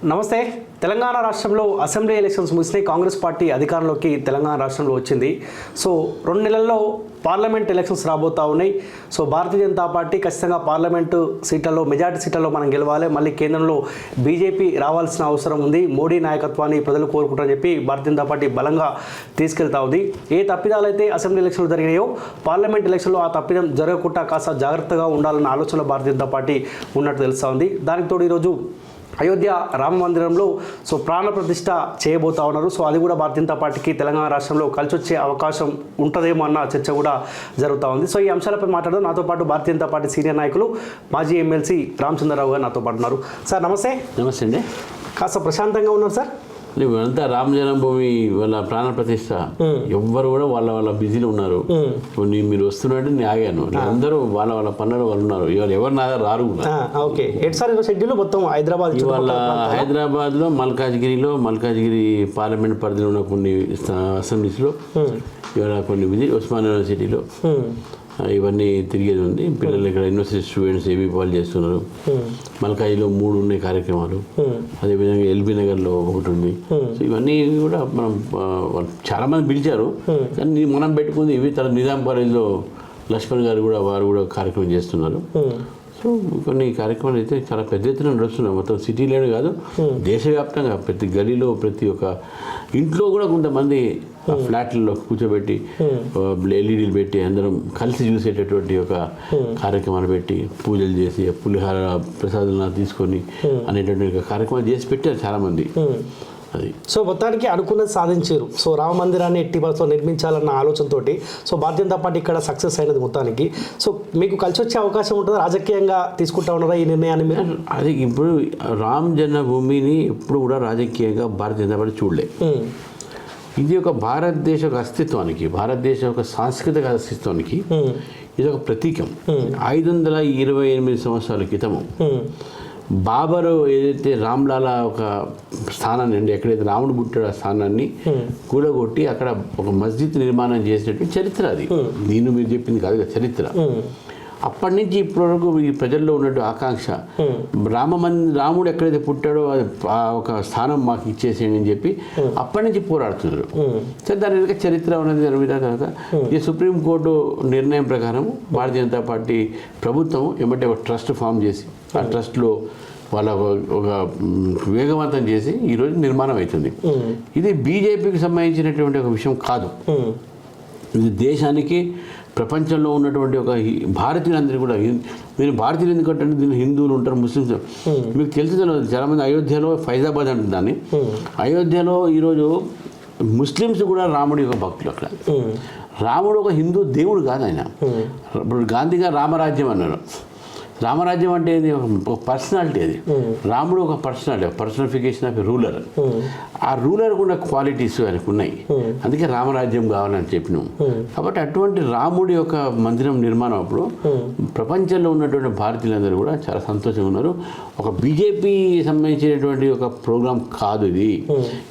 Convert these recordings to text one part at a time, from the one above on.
నమస్తే. తెలంగాణ రాష్ట్రంలో assembly elections ముగిసినాయి. Congress party అధికారంలోకి తెలంగాణ రాష్ట్రంలో వచ్చింది. సో 2 నెలల్లో పార్లమెంట్ ఎలక్షన్స్ రాబోతూ ఉన్నాయి. సో భారతీయ జనతా పార్టీ ఖచ్చితంగా పార్లమెంటు సీట్లలో మెజార్టీ సీట్లలో మనం గెలవాలి. మళ్ళీ కేంద్రంలో బీజేపీ రావాల్సిన అవసరం ఉంది. మోడీ నాయకత్వాన్ని ప్రజలు కోరుకుంటారని చెప్పి భారతీయ జనతా పార్టీ బలంగా తీసుకెళ్తా ఉంది. ఏ తప్పిదాలు అయితే అసెంబ్లీ ఎలక్షన్లు జరిగినాయో పార్లమెంట్ ఎలక్షన్లో ఆ తప్పిదం జరగకుండా కాస్త జాగ్రత్తగా ఉండాలన్న ఆలోచనలో భారతీయ జనతా పార్టీ ఉన్నట్టు తెలుస్తూ ఉంది. దానికి తోడు ఈరోజు అయోధ్య రామ మందిరంలో ప్రాణ ప్రతిష్ఠ చేయబోతా ఉన్నారు. సో అది కూడా భారతీయ జనతా పార్టీకి తెలంగాణ రాష్ట్రంలో కలిసి వచ్చే అవకాశం ఉంటుందేమో అన్న చర్చ కూడా జరుగుతూ ఉంది. సో ఈ అంశాలపై మాట్లాడడం నాతో పాటు భారతీయ జనతా పార్టీ సీనియర్ నాయకులు మాజీ ఎమ్మెల్సీ రామచంద్రరావు గారు నాతో పాటు ఉన్నారు. సార్ నమస్తే. నమస్తే అండి. కాస్త ప్రశాంతంగా ఉన్నారు సార్? అంతా రామ జన్మభూమి వాళ్ళ ప్రాణ ప్రతిష్ట, ఎవ్వరు కూడా వాళ్ళ వాళ్ళ బిజీలో ఉన్నారు. మీరు వస్తున్నట్టు నేను ఆగాను. అందరూ వాళ్ళ వాళ్ళ పనులు వాళ్ళు ఉన్నారు. ఇవాళ ఎవరు నా దగ్గర రారు. ఓకే, షెడ్యూల్ మొత్తం హైదరాబాద్. ఇవాళ హైదరాబాద్లో మల్కాజ్గిరి పార్లమెంట్ పరిధిలో ఉన్న కొన్ని అసెంబ్లీస్లో, ఇవాళ కొన్ని ఉస్మానియా యూనివర్సిటీలో ఇవన్నీ తిరిగేది ఉంది. పిల్లలు ఇక్కడ యూనివర్సిటీ స్టూడెంట్స్ ఏబీ పాలు చేస్తున్నారు. మల్కాయిలో 3 ఉన్నాయి కార్యక్రమాలు. అదేవిధంగా ఎల్బీ నగర్లో ఒకటి ఉంది. సో ఇవన్నీ కూడా మనం చాలామంది పిలిచారు, కానీ మనం పెట్టుకుంది ఇవి. తర్వాత నిజాం కాలేజ్లో లక్ష్మణ్ గారు కూడా వారు కూడా కార్యక్రమం చేస్తున్నారు. సో కొన్ని కార్యక్రమాలు అయితే చాలా పెద్ద ఎత్తున నడుస్తున్నాయి. మొత్తం సిటీలోనే కాదు, దేశవ్యాప్తంగా ప్రతి గలీలో ప్రతి ఒక్క ఇంట్లో కూడా కొంతమంది ఫ్లాట్లలో కూర్చోబెట్టి ఎల్ఈడీలు పెట్టి అందరం కలిసి చూసేటటువంటి ఒక కార్యక్రమాలు పెట్టి పూజలు చేసి పులిహార ప్రసాదాలు తీసుకొని అనేటువంటి ఒక కార్యక్రమాలు చేసి పెట్టారు చాలామంది. అది సో మొత్తానికి అనుకున్నది సాధించారు. సో రామ మందిరాన్ని ఎట్టి పరిస్థితుల్లో నిర్మించాలన్న ఆలోచనతో సో భారతీయ జనతా పార్టీ ఇక్కడ సక్సెస్ అయినది మొత్తానికి. సో మీకు కలిసి వచ్చే అవకాశం ఉంటుందా? రాజకీయంగా తీసుకుంటా ఉన్నారా ఈ నిర్ణయాన్ని మీరు? అది ఇప్పుడు రామ్ జన్మభూమిని ఎప్పుడు కూడా రాజకీయంగా భారతీయ జనతా పార్టీ చూడలే. ఇది ఒక భారతదేశ అస్తిత్వానికి, భారతదేశ ఒక సాంస్కృతిక అస్తిత్వానికి ఇది ఒక ప్రతీకం. 528 సంవత్సరాల క్రితము బాబరు ఏదైతే రామ్లాలా ఒక స్థానాన్ని అండి, ఎక్కడైతే రాముడు పుట్టాడు ఆ స్థానాన్ని కూడగొట్టి అక్కడ ఒక మస్జిద్ నిర్మాణం చేసినట్టు చరిత్ర. అది మీరు చెప్పింది కాదు, చరిత్ర. అప్పటి నుంచి ఇప్పటి వరకు ఈ ప్రజల్లో ఉన్నట్టు ఆకాంక్ష, రాముడు ఎక్కడైతే పుట్టాడో ఆ ఒక స్థానం మాకు ఇచ్చేసేయండి అని చెప్పి అప్పటి నుంచి పోరాడుతున్నారు. సరే, దాని వెనుక చరిత్ర ఉన్నది. దాని మీద తర్వాత ఈ సుప్రీంకోర్టు నిర్ణయం ప్రకారం భారతీయ జనతా పార్టీ ప్రభుత్వం ఏమంటే ఒక ట్రస్ట్ ఫామ్ చేసి ఆ ట్రస్ట్లో వాళ్ళ ఒక వేగవంతం చేసి ఈరోజు నిర్మాణం అవుతుంది. ఇది బీజేపీకి సంబంధించినటువంటి ఒక విషయం కాదు. ఇది దేశానికి, ప్రపంచంలో ఉన్నటువంటి ఒక భారతీయులందరూ కూడా, మీరు భారతీయులు ఎందుకంటే దీన్ని హిందువులు ఉంటారు, ముస్లిమ్స్. మీకు తెలిసి చాలామంది అయోధ్యలో ఫైజాబాద్ అంటుంది దాన్ని. అయోధ్యలో ఈరోజు ముస్లిమ్స్ కూడా రాముడి యొక్క భక్తులు. అక్కడ రాముడు ఒక హిందూ దేవుడు కాదు ఆయన. ఇప్పుడు గాంధీ గారు రామరాజ్యం అన్నారు. రామరాజ్యం అంటే ఒక పర్సనాలిటీ. అది రాముడు ఒక పర్సనాలిటీ, పర్సనిఫికేషన్ ఆఫ్ రూలర్. ఆ రూలర్ కూడా క్వాలిటీస్ ఆయనకు ఉన్నాయి. అందుకే రామరాజ్యం కావాలని చెప్పినాం. కాబట్టి అటువంటి రాముడి యొక్క మందిరం నిర్మాణం అప్పుడు ప్రపంచంలో ఉన్నటువంటి భారతీయులందరూ కూడా చాలా సంతోషంగా ఉన్నారు. ఒక బీజేపీ సంబంధించినటువంటి ఒక ప్రోగ్రాం కాదు ఇది.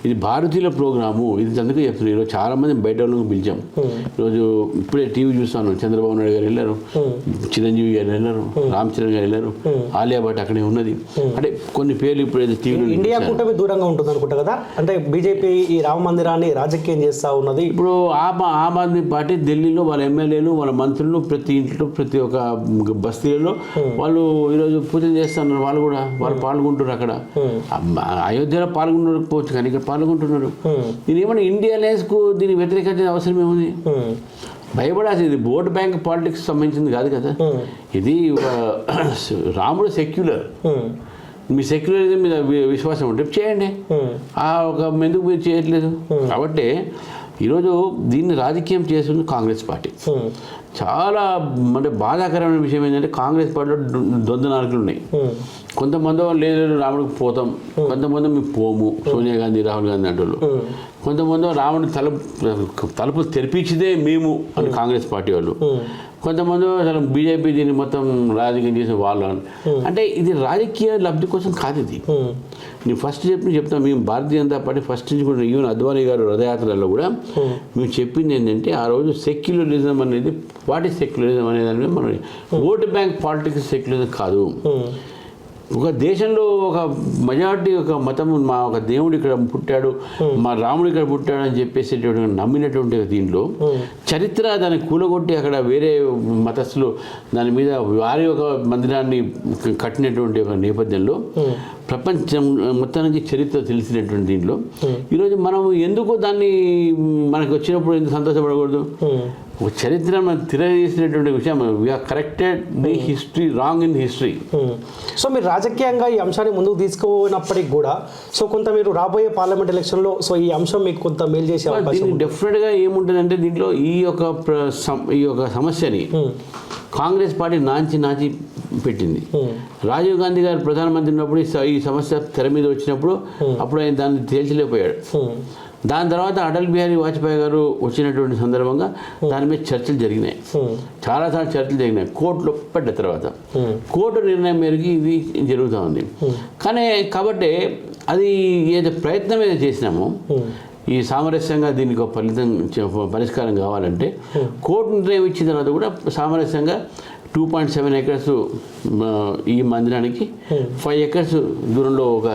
ఇది భారతీయుల ప్రోగ్రాము. ఇది అందుకే చెప్తున్నారు. ఈరోజు చాలామంది బయట వాళ్ళకి పిలిచాం. ఈరోజు ఇప్పుడే టీవీ చూస్తాను, చంద్రబాబు నాయుడు గారు వెళ్ళారు, చిరంజీవి గారు వెళ్ళారు, రామచంద్ర గారు వెళ్ళారు, ఆలియా భట్ అక్కడే ఉన్నది. అంటే కొన్ని పేర్లు ఇప్పుడు టీవీలో. ఇండియా కూటమి దూరంగా ఉంటుంది అనుకుంటా కదా, అంటే బీజేపీ ఈ రామ మందిరాన్ని రాజకీయం చేస్తూ ఉన్నది. ఇప్పుడు ఆమ్ ఆద్మీ పార్టీ ఢిల్లీలో వాళ్ళ ఎమ్మెల్యేలు, వాళ్ళ మంత్రులు ప్రతి ఇంట్లో, ప్రతి ఒక్క బస్తీలలో వాళ్ళు ఈరోజు పూజలు చేస్తున్నారు. వాళ్ళు పాల్గొంటున్నారు. అక్కడ అయోధ్యలో పాల్గొనకపోవచ్చు, కానీ ఇక్కడ పాల్గొంటున్నారు. దీని ఏమన్నా ఇండియా లేస్కు దీన్ని వ్యతిరేకించే అవసరం ఏముంది? భయపడాల్సింది. ఇది ఓట్ బ్యాంక్ పాలిటిక్స్ సంబంధించింది కాదు కదా. ఇది రాముడు సెక్యులర్. మీ సెక్యులరిజం మీద విశ్వాసం ఉంటే చేయండి. ఒక ఎందుకు మీరు చేయట్లేదు? కాబట్టి ఈరోజు దీన్ని రాజకీయం చేస్తుంది కాంగ్రెస్ పార్టీ. చాలా అంటే బాధాకరమైన విషయం ఏంటంటే కాంగ్రెస్ పార్టీలో ద్వంద్వ నాయకులు ఉన్నాయి. కొంతమంది లేదు రాముడికి పోతాం, కొంతమంది మేము పోము, సోనియా గాంధీ, రాహుల్ గాంధీ అంటూ. కొంతమంది రాముడి తలుపు తెరిపించిదే మేము అని కాంగ్రెస్ పార్టీ వాళ్ళు. కొంతమంది అసలు బీజేపీ దీన్ని మొత్తం రాజకీయం చేసిన వాళ్ళు. అంటే ఇది రాజకీయ లబ్ధి కోసం కాదు. ఇది నేను ఫస్ట్ చెప్తాను. మేము భారతీయ జనతా పార్టీ ఫస్ట్ నుంచి కూడా, ఈవెన్ అద్వానీ గారు రథయాత్రలో కూడా మేము చెప్పింది ఏంటంటే, ఆ రోజు సెక్యులరిజం అనేది, వాట్ ఈస్ సెక్యులరిజం అనేది మనం ఓటు బ్యాంక్ పాలిటిక్స్ సెక్యులరిజం కాదు. ఒక దేశంలో ఒక మెజారిటీ ఒక మతం మా ఒక దేవుడు ఇక్కడ పుట్టాడు, మా రాముడు ఇక్కడ పుట్టాడు అని చెప్పేసేటువంటి నమ్మినటువంటి దీంట్లో చరిత్ర దాన్ని కూలగొట్టి అక్కడ వేరే మతస్థులు దాని మీద వారి ఒక మందిరాన్ని కట్టినటువంటి ఒక నేపథ్యంలో ప్రపంచం మొత్తానికి చరిత్ర తెలిసినటువంటి దీంట్లో ఈరోజు మనం ఎందుకు దాన్ని మనకు వచ్చినప్పుడు ఎందుకు సంతోషపడకూడదు? ఒక చరిత్ర మనం తిరగేసినటువంటి విషయం, we are corrected the history wrong in history. So మీరు రాజకీయంగా ఈ అంశాన్ని ముందుకు తీసుకుపోయినప్పటికి కూడా సో కొంత మీరు రాబోయే పార్లమెంట్ ఎలక్షన్లో సో ఈ అంశం మీకు కొంత మేలు చేసే అవకాశం డెఫినెట్గా ఏముంటుందంటే దీంట్లో ఈ యొక్క సమస్యని కాంగ్రెస్ పార్టీ నాచి పెట్టింది. రాజీవ్ గాంధీ గారు ప్రధానమంత్రి ఉన్నప్పుడు ఈ సమస్య తెర మీద వచ్చినప్పుడు అప్పుడు ఆయన దాన్ని తేల్చలేకపోయాడు. దాని తర్వాత అటల్ బిహారీ వాజ్పేయి గారు వచ్చినటువంటి సందర్భంగా దాని మీద చర్చలు జరిగినాయి, చాలాసార్లు చర్చలు జరిగినాయి. కోర్టులో పడ్డ తర్వాత కోర్టు నిర్ణయం మేరకు ఇది జరుగుతూ ఉంది. కానీ కాబట్టి అది ఏదో ప్రయత్నం ఏదో చేసినామో ఈ సామరస్యంగా దీనికి ఒక పరిష్కారం కావాలంటే కోర్టు నిర్ణయం ఇచ్చిన తర్వాత కూడా సామరస్యంగా 2.7 acres ఈ మందిరానికి 5 acres దూరంలో ఒక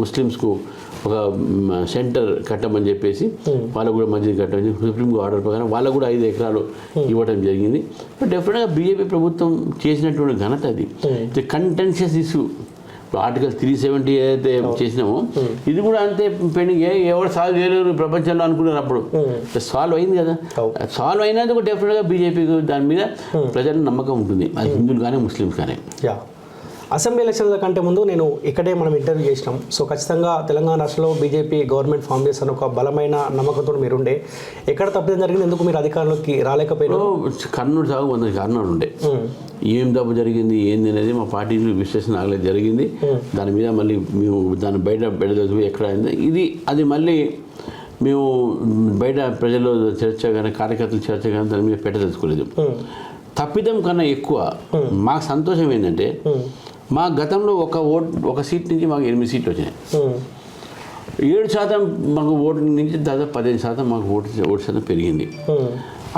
ముస్లిమ్స్కు ఒక సెంటర్ కట్టమని చెప్పేసి వాళ్ళకు కూడా మంచిది కట్టమని సుప్రీం ఆర్డర్ ప్రకారం వాళ్ళకు కూడా 5 ఎకరాలు ఇవ్వడం జరిగింది. డెఫినెట్గా బీజేపీ ప్రభుత్వం చేసినటువంటి ఘనత అది. కంటెన్షియస్ ఇష్యూ ఆర్టికల్ 370 ఏదైతే చేసినామో ఇది కూడా అంతే పెండింగ్. ఎవరు సాల్వ్ చేయలేరు ప్రపంచంలో అనుకున్నారు, అప్పుడు సాల్వ్ అయింది కదా. సాల్వ్ అయినందుకు డెఫినెట్గా బీజేపీకి దాని మీద ప్రజల నమ్మకం ఉంటుంది, అది హిందువులు కానీ ముస్లిమ్స్ కానీ. అసెంబ్లీ ఎలక్షన్ల కంటే ముందు నేను ఇక్కడే మనం ఇంటర్వ్యూ చేసినాం. సో ఖచ్చితంగా తెలంగాణ రాష్ట్రంలో బీజేపీ గవర్నమెంట్ ఫామ్ చేసిన ఒక బలమైన నమ్మకంతో మీరుండే, ఎక్కడ తప్పిదం జరిగింది, ఎందుకు మీరు అధికారంలోకి రాలేకపోయినారు? కర్నూలు సాగు 100 కారణాలు ఉండే. ఏం తప్పు జరిగింది ఏంది అనేది మా పార్టీ విశ్లేషణ ఆగలేదు జరిగింది. దాని మీద మళ్ళీ మేము దాన్ని బయట ఎక్కడ అయింది ఇది అది మళ్ళీ మేము బయట ప్రజల్లో చర్చ కానీ కార్యకర్తలు చర్చ కానీ దాని మీద పెట్టదలుచుకోలేదు. తప్పిదం కన్నా ఎక్కువ మాకు సంతోషం ఏంటంటే మా గతంలో ఒక సీట్ నుంచి మాకు 8 సీట్లు వచ్చినాయి. 7% మాకు ఓటు నుంచి దాదాపు 15% మాకు ఓటు శాతం పెరిగింది.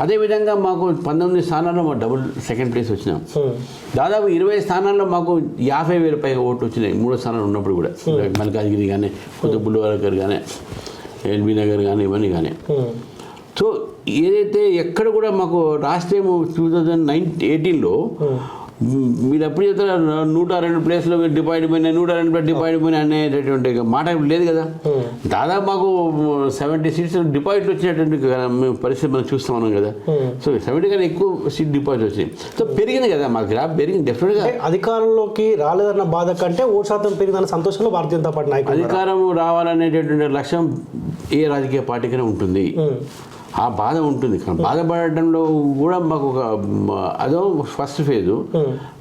అదేవిధంగా మాకు 19 స్థానాల్లో మాకు డబుల్ సెకండ్ ప్లేస్ వచ్చినాం. దాదాపు 20 స్థానాల్లో మాకు 50,000 పైగా ఓట్లు వచ్చినాయి 3 స్థానాలు ఉన్నప్పుడు కూడా. మల్కాజ్గిరి కానీ కొత్త బుల్లివరకర్ కానీ ఎల్బీ నగర్ కానీ ఇవన్నీ కానీ. సో ఏదైతే ఎక్కడ కూడా మాకు లాస్ట్ టైం 2018లో మీరు ఎప్పుడు చెప్తారు 102 ప్లేస్లో డిపాయిడ్ పోయినాయి, 102 ప్లేస్ డిపాయిడ్ పోయినాయి అనేటటువంటి మాట లేదు కదా. దాదాపు మాకు 70 సీట్స్ డిపాజిట్ వచ్చినటువంటి పరిస్థితి మనం చూస్తాం కదా. సో 70 కన్నా ఎక్కువ సీట్ డిపాజిట్ వచ్చినాయి. సో పెరిగింది కదా, మాకు గ్రాఫ్ పెరిగింది. డెఫినెట్గా అధికారంలోకి రాలేదన్న బాధ కంటే ఓటు శాతం పెరిగిందన్న సంతోషంలో భారతీయ జనతా పార్టీ నాయకులు అధికారం రావాలనేటటువంటి లక్ష్యం ఏ రాజకీయ పార్టీకైనా ఉంటుంది, ఆ బాధ ఉంటుంది. కానీ బాధపడటంలో కూడా మాకు ఒక అదో ఫస్ట్ ఫేజు.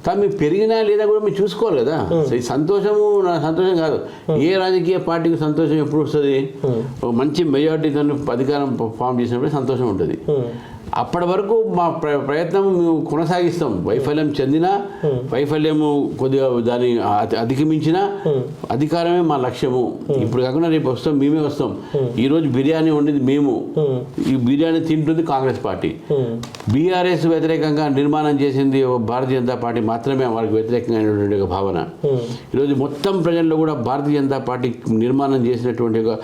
కానీ మీరు పెరిగినా లేదా కూడా మీరు చూసుకోవాలి కదా. ఈ సంతోషము నా సంతోషం కాదు. ఏ రాజకీయ పార్టీకి సంతోషం ఎప్పుడు వస్తుంది? మంచి మెజారిటీతో అధికారం ఫామ్ చేసినప్పుడు సంతోషం ఉంటుంది. అప్పటి వరకు మా ప్రయత్నం మేము కొనసాగిస్తాం. వైఫల్యం చెందినా వైఫల్యము కొద్దిగా దాన్ని అధిగమించినా అధికారమే మా లక్ష్యము. ఇప్పుడు కాకుండా రేపు వస్తాం, మేమే వస్తాం. ఈరోజు బిర్యానీ వండింది మేము, ఈ బిర్యానీ తింటుంది కాంగ్రెస్ పార్టీ. బీఆర్ఎస్ వ్యతిరేకంగా నిర్మాణం చేసింది భారతీయ జనతా పార్టీ మాత్రమే వారికి వ్యతిరేకంగా ఒక భావన. ఈరోజు మొత్తం ప్రజల్లో కూడా భారతీయ జనతా పార్టీ నిర్మాణం చేసినటువంటి ఒక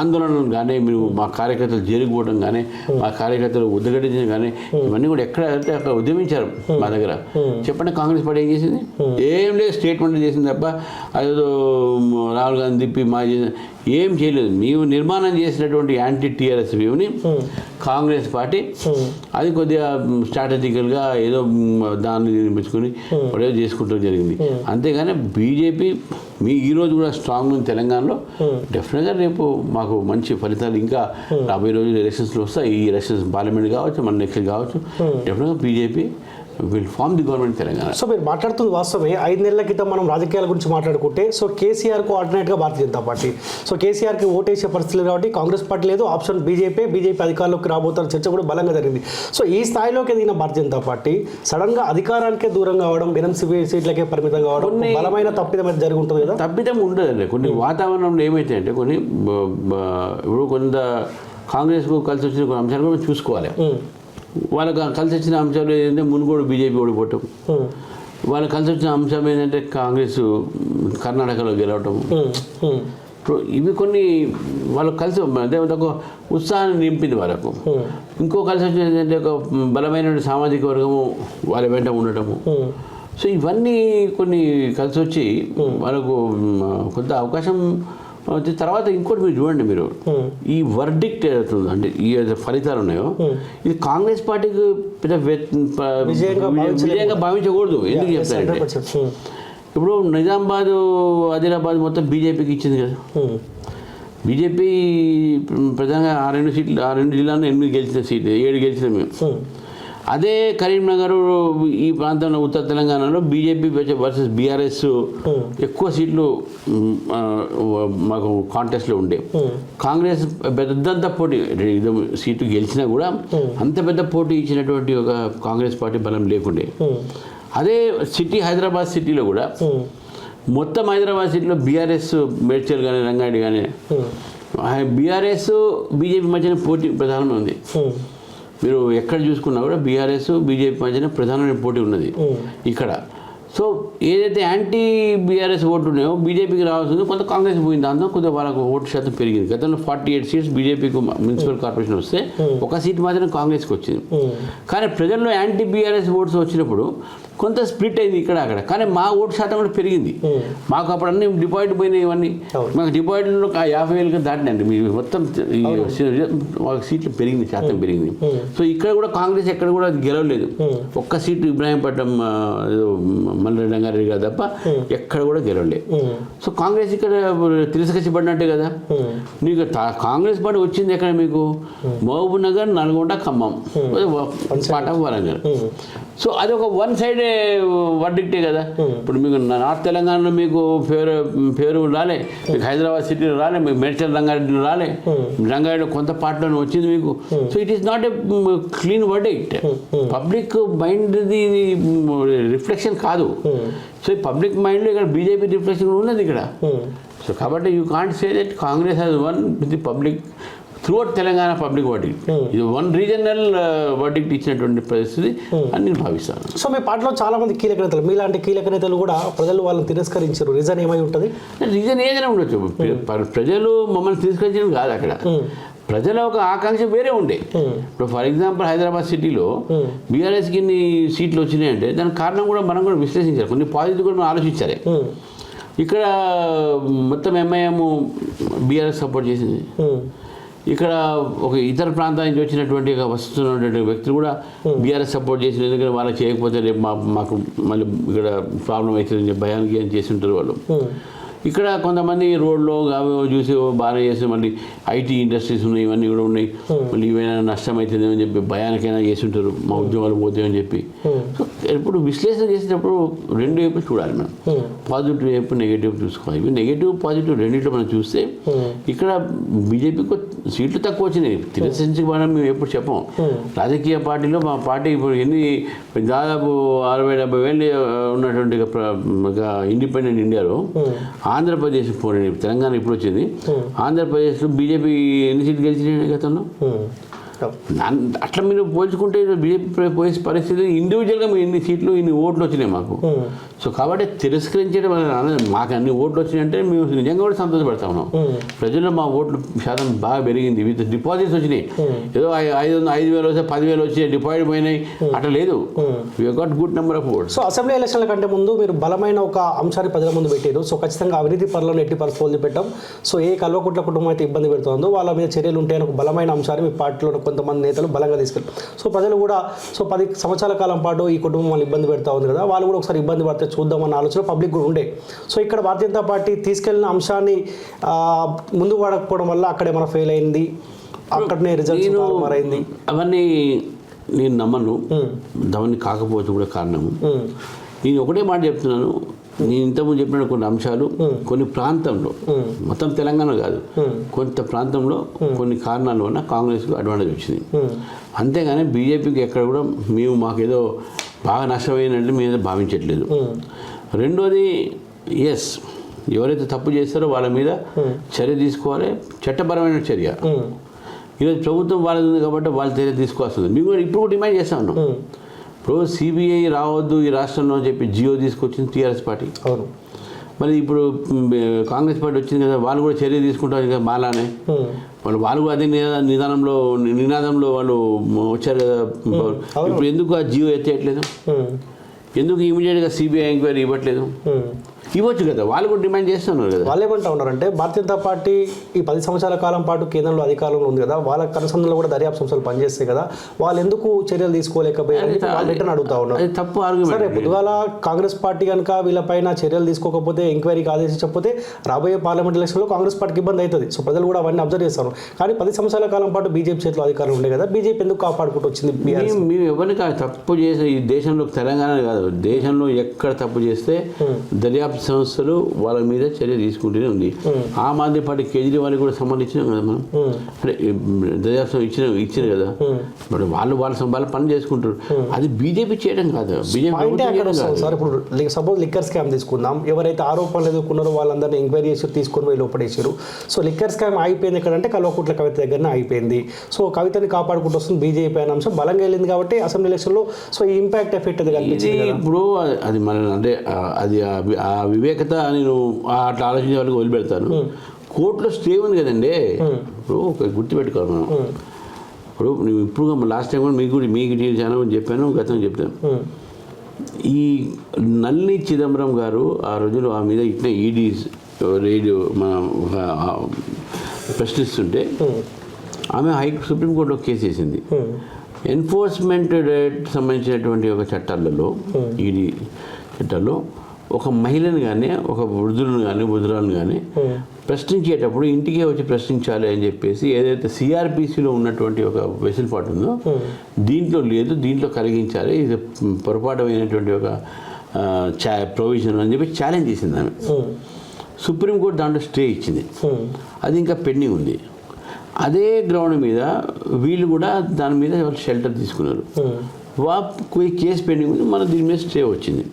ఆందోళనలు కానీ, మీరు మా కార్యకర్తలు జరిగిపోవడం కానీ, మా కార్యకర్తలు ఉద్దగడి కానీ ఇవన్నీ కూడా ఎక్కడ అంటే అక్కడ ఉద్యమించారు మా దగ్గర. చెప్పండి కాంగ్రెస్ పార్టీ ఏం చేసింది? ఏం లేదు, స్టేట్మెంట్ చేసింది తప్ప అదేదో రాహుల్ గాంధీ తిప్పి మా ఏం చేయలేదు. మేము నిర్మాణం చేసినటువంటి యాంటీ టీఆర్ఎస్ వ్యూని కాంగ్రెస్ పార్టీ అది కొద్దిగా స్ట్రాటజికల్గా ఏదో దాన్ని నిర్మించుకొని ఏదో చేసుకుంటూ జరిగింది. అంతేగాని బీజేపీ ఈరోజు కూడా స్ట్రాంగ్ ఉంది తెలంగాణలో. డెఫినెట్గా రేపు మాకు మంచి ఫలితాలు ఇంకా రాబోయే రోజులు ఎలక్షన్స్లో వస్తాయి. ఈ ఎలక్షన్స్ పార్లమెంట్ కావచ్చు, మన నెక్స్ట్ కావచ్చు. డెఫినెట్గా BJP will form the government Telangana. So మీరు మాట్లాడుతుంది వాస్తవమే. 5 నెలల క్రితం మనం రాజకీయాల గురించి మాట్లాడుకుంటే సో కేసీఆర్కు ఆల్టర్నేట్గా భారతీయ జనతా పార్టీ, సో కేసీఆర్కి ఓటేసే పరిస్థితులు కాబట్టి కాంగ్రెస్ పార్టీ లేదు, ఆప్షన్ బీజేపీ అధికారంలోకి రాబోతున్న చర్చ కూడా బలంగా జరిగింది. సో ఈ స్థాయిలోకి ఎదిగిన భారతీయ జనతా పార్టీ సడన్గా అధికారానికే దూరం కావడం, 8 సీట్లకే పరిమితం కావడం బలమైన తప్పిదం అయితే జరిగి ఉంటుంది కదా. తప్పిదం ఉండదండి. కొన్ని వాతావరణంలో ఏమైతే అంటే కొన్ని ఇప్పుడు కొంత కాంగ్రెస్కు కలిసి వచ్చిన కొన్ని అంశాలు కూడా చూసుకోవాలి. వాళ్ళకి కలిసి వచ్చిన అంశాలు ఏంటంటే మునుగోడు బీజేపీ ఓడిపోవటం, వాళ్ళు కలిసి వచ్చిన అంశం ఏంటంటే కాంగ్రెస్ కర్ణాటకలో గెలవటం. ఇప్పుడు ఇవి కొన్ని వాళ్ళు కలిసి అదే ఒక ఉత్సాహాన్ని నింపింది వాళ్ళకు. ఇంకో కలిసి వచ్చిన ఏంటంటే ఒక బలమైన సామాజిక వర్గము వాళ్ళ వెంట ఉండటము. సో ఇవన్నీ కొన్ని కలిసి వచ్చి వాళ్ళకు కొంత అవకాశం వచ్చిన తర్వాత ఇంకోటి మీరు చూడండి, మీరు ఈ వర్డిక్ట్ ఏదవుతుంది అంటే ఈ ఫలితాలు ఉన్నాయో ఇది కాంగ్రెస్ పార్టీకి పెద్ద విజయంగా భావించకూడదు. ఎందుకు చెప్తారంటే ఇప్పుడు నిజామాబాద్, ఆదిలాబాద్ మొత్తం బీజేపీకి ఇచ్చింది కదా. బీజేపీ ప్రధానంగా ఆ రెండు జిల్లాలో 8 గెలిచిన సీట్లు, 7 గెలిచిన మేము. అదే కరీంనగర్ ఈ ప్రాంతంలో ఉత్తర తెలంగాణలో బీజేపీ వర్సెస్ బీఆర్ఎస్ ఎక్కువ సీట్లు మాకు కాంటెస్ట్లో ఉండే. కాంగ్రెస్ పెద్దంత పోటీ సీట్లు గెలిచినా కూడా అంత పెద్ద పోటీ ఇచ్చినటువంటి ఒక కాంగ్రెస్ పార్టీ బలం లేకుండే. అదే హైదరాబాద్ సిటీలో కూడా మొత్తం హైదరాబాద్ సిటీలో బీఆర్ఎస్ మేడ్చల్ కానీ రంగారెడ్డి కానీ బీఆర్ఎస్ బీజేపీ మధ్యన పోటీ ప్రధానంగా ఉంది. మీరు ఎక్కడ చూసుకున్నా కూడా బీఆర్ఎస్ బీజేపీ మధ్యన ప్రధానమైన పోటీ ఉన్నది ఇక్కడ. సో ఏదైతే యాంటీ బీఆర్ఎస్ ఓట్లు ఉన్నాయో బీజేపీకి రావాల్సింది కొంత కాంగ్రెస్ పోయింది, దాంతో కొంత వాళ్ళకు ఓటు శాతం పెరిగింది. గతంలో 48 సీట్స్ బీజేపీకి మున్సిపల్ కార్పొరేషన్ వస్తే 1 సీట్ మాత్రం కాంగ్రెస్కి వచ్చింది. కానీ ప్రజల్లో యాంటీ బీఆర్ఎస్ ఓట్స్ వచ్చినప్పుడు కొంత స్ప్లిట్ అయింది ఇక్కడ అక్కడ. కానీ మా ఓటు శాతం కూడా పెరిగింది. మాకు అప్పుడు అన్ని డిపాజిట్ పోయినాయి. ఇవన్నీ మాకు డిపాజిట్లో 50,000 దాటినండి. మీ మొత్తం మాకు సీట్లు పెరిగింది, శాతం పెరిగింది. సో ఇక్కడ కూడా కాంగ్రెస్ ఎక్కడ కూడా గెలవలేదు. 1 సీటు ఇబ్రాహీంపట్నం మల్రెడ్డి రంగారెడ్డి గారు తప్ప ఎక్కడ కూడా గెలవలేదు. సో కాంగ్రెస్ ఇక్కడ తిరస్కరించబడినట్టే కదా. నీకు కాంగ్రెస్ పార్టీ వచ్చింది ఎక్కడ మీకు మహబూబ్ నగర్, నల్గొండ, ఖమ్మం, పాట వరంగల్. సో అది ఒక వన్ సైడ్ వర్డిక్టే కదా. ఇప్పుడు మీకు నార్త్ తెలంగాణలో మీకు పేరు రాలే, మీకు హైదరాబాద్ సిటీలో రాలే, మీకు మేడ్చల్ రంగారెడ్డిలో రాలే, రంగారెడ్డి కొంత పార్టీలో వచ్చింది మీకు. So it is not a clean verdict. Public మైండ్ది రిఫ్లెక్షన్ కాదు. సో పబ్లిక్ మైండ్లో ఇక్కడ బీజేపీ రిఫ్లెక్షన్ ఉన్నది ఇక్కడ. సో కాబట్టి you can't say that Congress has won with the public throughout Telangana public verdict. ఇది వన్ రీజనల్ వర్డిక్ట్ ఇచ్చినటువంటి పరిస్థితి అని నేను భావిస్తాను. సో మీ పార్టీలో చాలా మంది కీలక నేతలు, మీలాంటి కీలక నేతలు కూడా ప్రజలు వాళ్ళని తిరస్కరించారు. రీజన్ ఏమై ఉంటుంది? రీజన్ ఏదైనా ఉండొచ్చు. ప్రజలు మమ్మల్ని తిరస్కరించడం కాదు, అక్కడ ప్రజల ఒక ఆకాంక్ష వేరే ఉండే. ఇప్పుడు ఫర్ ఎగ్జాంపుల్ హైదరాబాద్ సిటీలో బీఆర్ఎస్కి ఇన్ని సీట్లు వచ్చినాయంటే దానికి కారణం కూడా మనం కూడా విశ్లేషించారు, కొన్ని పాజిటివ్ కూడా మనం ఆలోచించాలి. ఇక్కడ మొత్తం ఎంఐఎం బీఆర్ఎస్ సపోర్ట్ చేసింది. ఇక్కడ ఒక ఇతర ప్రాంతాల నుంచి వచ్చినటువంటి వస్తున్నటువంటి వ్యక్తులు కూడా బీఆర్ఎస్ సపోర్ట్ చేసిన, ఎందుకంటే వాళ్ళకి చేయకపోతే రేపు మాకు మళ్ళీ ఇక్కడ ప్రాబ్లం అవుతుంది భయానికి అని చేసి ఉంటారు వాళ్ళు. ఇక్కడ కొంతమంది రోడ్లో అవి చూసి బాగానే చేసి మళ్ళీ ఐటీ ఇండస్ట్రీస్ ఉన్నాయి, ఇవన్నీ కూడా ఉన్నాయి, మళ్ళీ ఏమైనా నష్టం అవుతుందేమని చెప్పి భయానికైనా చేసి ఉంటారు, మా ఉద్యోగాలు పోతాయని చెప్పి. సో ఇప్పుడు విశ్లేషణ చేసేటప్పుడు రెండు వైపులు చూడాలి మనం. పాజిటివ్ వైపు నెగిటివ్ చూసుకోవాలి. ఇవి నెగిటివ్ పాజిటివ్ రెండింటిలో మనం చూస్తే ఇక్కడ బీజేపీకి సీట్లు తక్కువ వచ్చినాయి. తిరస్కరించి మనం మేము ఎప్పుడు చెప్పాం. రాజకీయ పార్టీలో మా పార్టీ ఇప్పుడు దాదాపు 60-70 వేలు ఉన్నటువంటి ఇండిపెండెంట్ ఇండియాలో ఆంధ్రప్రదేశ్ పోనీ తెలంగాణ ఇప్పుడు వచ్చింది. ఆంధ్రప్రదేశ్లో బీజేపీ ఎన్ని సీట్లు గెలిచినాయి గతంలో? అట్లా మీరు పోల్చుకుంటే బీజేపీ పోయే పరిస్థితి ఇండివిజువల్గా ఇన్ని సీట్లు ఇన్ని ఓట్లు వచ్చినాయి మాకు. సో కాబట్టి తిరస్కరించడం మాకు అన్ని ఓట్లు వచ్చినాయంటే మేము నిజంగా కూడా సంతోషపడతా ఉన్నాం. ప్రజల్లో మా ఓట్లు శాతం బాగా పెరిగింది. విత్ డిపాజిట్స్ వచ్చినాయి. ఏదో 5,000 వస్తే 10,000 వచ్చి డిపాజిట్ పోయినాయి అట్లా లేదు. We got good number of votes. So assembly ఎలక్షన్ల కంటే ముందు మీరు బలమైన ఒక అంశాన్ని ప్రజల ముందు పెట్టారు. సో ఖచ్చితంగా అవినీతి పనులను ఎట్టి పరిస్థితులు పెట్టాం. సో ఏ కల్వకుట్ల కుటుంబం అయితే ఇబ్బంది పెడుతుందో వాళ్ళ మీద చర్యలు ఉంటాయని ఒక బలమైన అంశాన్ని మీ పార్టీలో కొంతమంది నేతలు బలంగా తీసుకెళ్ళారు. సో ప్రజలు కూడా 10 సంవత్సరాల కాలం పాటు ఈ కుటుంబం వాళ్ళు ఇబ్బంది పెడతా ఉంది కదా, వాళ్ళు కూడా ఒకసారి ఇబ్బంది పడితే చూద్దామన్న ఆలోచన పబ్లిక్ కూడా ఉండే. సో ఇక్కడ భారతీయ జనతా పార్టీ తీసుకెళ్లిన అంశాన్ని ముందు వాడకపోవడం వల్ల అక్కడే మన ఫెయిల్ అయింది, అక్కడనే రిజల్ట్స్ మారైంది. అవన్నీ నేను నమ్మను. అవన్నీ కాకపోవచ్చు కూడా కారణము. నేను ఒకటే మాట చెప్తున్నాను. నేను ఇంతకుముందు చెప్పిన కొన్ని అంశాలు కొన్ని ప్రాంతంలో, మొత్తం తెలంగాణ కాదు, కొంత ప్రాంతంలో కొన్ని కారణాల వల్ల కాంగ్రెస్కు అడ్వాంటేజ్ వచ్చింది. అంతేగాని బీజేపీకి ఎక్కడ కూడా మాకేదో బాగా నష్టమైనట్టు మేము భావించట్లేదు. రెండోది, ఎస్, ఎవరైతే తప్పు చేస్తారో వాళ్ళ మీద చర్య తీసుకోవాలి, చట్టపరమైన చర్య. ఈరోజు ప్రభుత్వం వాళ్ళది ఉంది కాబట్టి వాళ్ళు చర్య తీసుకోవాల్సింది. మేము కూడా ఇప్పుడు డిమాండ్ చేస్తా ఉన్నాం. ఇప్పుడు సిబిఐ రావద్దు ఈ రాష్ట్రంలో అని చెప్పి జియో తీసుకొచ్చింది టీఆర్ఎస్ పార్టీ. అవును. మరి ఇప్పుడు కాంగ్రెస్ పార్టీ వచ్చింది కదా, వాళ్ళు కూడా చర్య తీసుకుంటారు కదా మాలానే. వాళ్ళు కూడా అదే నినాదంలో వాళ్ళు వచ్చారు కదా. ఇప్పుడు ఎందుకు ఆ జియో ఎత్తేయట్లేదు? ఎందుకు ఇమీడియట్గా సిబిఐ ఎంక్వైరీ ఇవ్వట్లేదు? ఇవ్వచ్చు కదా, వాళ్ళు కూడా డిమాండ్ చేస్తున్నారు కదా. వాళ్ళు ఏమంటా ఉన్నారంటే భారతీయ జనతా పార్టీ ఈ 10 సంవత్సరాల కాలం పాటు కేంద్రంలో అధికారంలో ఉంది కదా, వాళ్ళ కనుసంధానంలో కూడా దర్యాప్తు సంస్థలు పనిచేస్తాయి కదా, వాళ్ళు ఎందుకు చర్యలు తీసుకోలేకపోయారని వాళ్ళు రిటర్న్ అడుగుతా ఉన్నారు. అది తప్పు ఆర్గ్యుమెంట్. సరే, పొద్దుగాల కాంగ్రెస్ పార్టీ కనుక వీళ్ళపైన చర్యలు తీసుకోకపోతే, ఎంక్వైరీకి ఆదేశించకపోతే రాబోయే పార్లమెంట్ ఎలక్షన్లో కాంగ్రెస్ పార్టీకి ఇబ్బంది అవుతుంది. సో ప్రజలు కూడా అవన్నీ అబ్జర్వ్ చేస్తారు. కానీ 10 సంవత్సరాల కాలం పాటు బీజేపీ చేతిలో అధికారం ఉండే కదా, బీజేపీ ఎందుకు కాపాడుకుంటూ వచ్చింది? మేము ఎవరిని కాదు తప్పు చేసే, ఈ దేశంలో తెలంగాణ కాదు, దేశంలో ఎక్కడ తప్పు చేస్తే దర్యాప్తు సంస్థలు వాళ్ళ మీద చర్య తీసుకుంటూనే ఉంది. ఆమ్ ఆద్మీ పార్టీ కేజ్రీవాల్ కూడా సంబంధించినాం కదా మనం. అంటే దర్యాప్తు ఇచ్చిన కదా, మరి వాళ్ళ పని చేసుకుంటారు. అది బీజేపీ చేయడం కాదు, బీజేపీ. సార్ ఇప్పుడు సపోజ్ లిక్కర్ స్కామ్ తీసుకుందాం, ఎవరైతే ఆరోపణలు ఎదుర్కొన్నారో వాళ్ళందరినీ ఎంక్వైరీ చేసి తీసుకొని పోయి లోపడేసారు. సో లిక్కర్ స్కామ్ అయిపోయింది ఎక్కడంటే కల్వకుట్ల కవిత దగ్గరనే అయిపోయింది. సో కవితని కాపాడుకుంటూ వస్తుంది బీజేపీ అనే అంశం బలంగా వెళ్ళింది కాబట్టి అసెంబ్లీ ఎలక్షన్లో సో ఈ ఇంపాక్ట్ ఎఫెక్ట్ అది కనిపించింది. ఇప్పుడు అది మన అంటే అది ఆ వివేకత నేను అట్లా ఆలోచించే వాళ్ళకి వదిలిపెడతాను. కోర్టులో స్టే ఉంది కదండి. ఇప్పుడు ఒక గుర్తుపెట్టుకోవాలి మనం. ఇప్పుడు లాస్ట్ టైం కూడా మీకు చాలా చెప్పాను, గతంలో చెప్తాను. ఈ నల్లి చిదంబరం గారు ఆ రోజులు ఆ మీద ఇట్లా ఈడీ రేడియో మనం ప్రశ్నిస్తుంటే ఆమె సుప్రీంకోర్టులో కేసు వేసింది. ఎన్ఫోర్స్మెంట్ సంబంధించినటువంటి ఒక చట్టాలలో, ఈడీ చట్టాల్లో ఒక మహిళను కానీ ఒక వృద్ధురాలను కానీ ప్రశ్నించేటప్పుడు ఇంటికే వచ్చి ప్రశ్నించాలి అని చెప్పేసి ఏదైతే సిఆర్పిసిలో ఉన్నటువంటి ఒక వెసులుబాటు ఉందో దీంట్లో లేదు, దీంట్లో కలిగించాలి, ఇది పొరపాటమైనటువంటి ఒక ప్రొవిజన్ అని చెప్పి ఛాలెంజ్ చేసింది ఆమె. సుప్రీంకోర్టు దాంట్లో స్టే ఇచ్చింది, అది ఇంకా పెండింగ్ ఉంది. అదే గ్రౌండ్ మీద వీళ్ళు కూడా దాని మీద షెల్టర్ తీసుకున్నారు. కేసు పెండింగ్ ఉంది, మన దీని మీద స్టే వచ్చింది.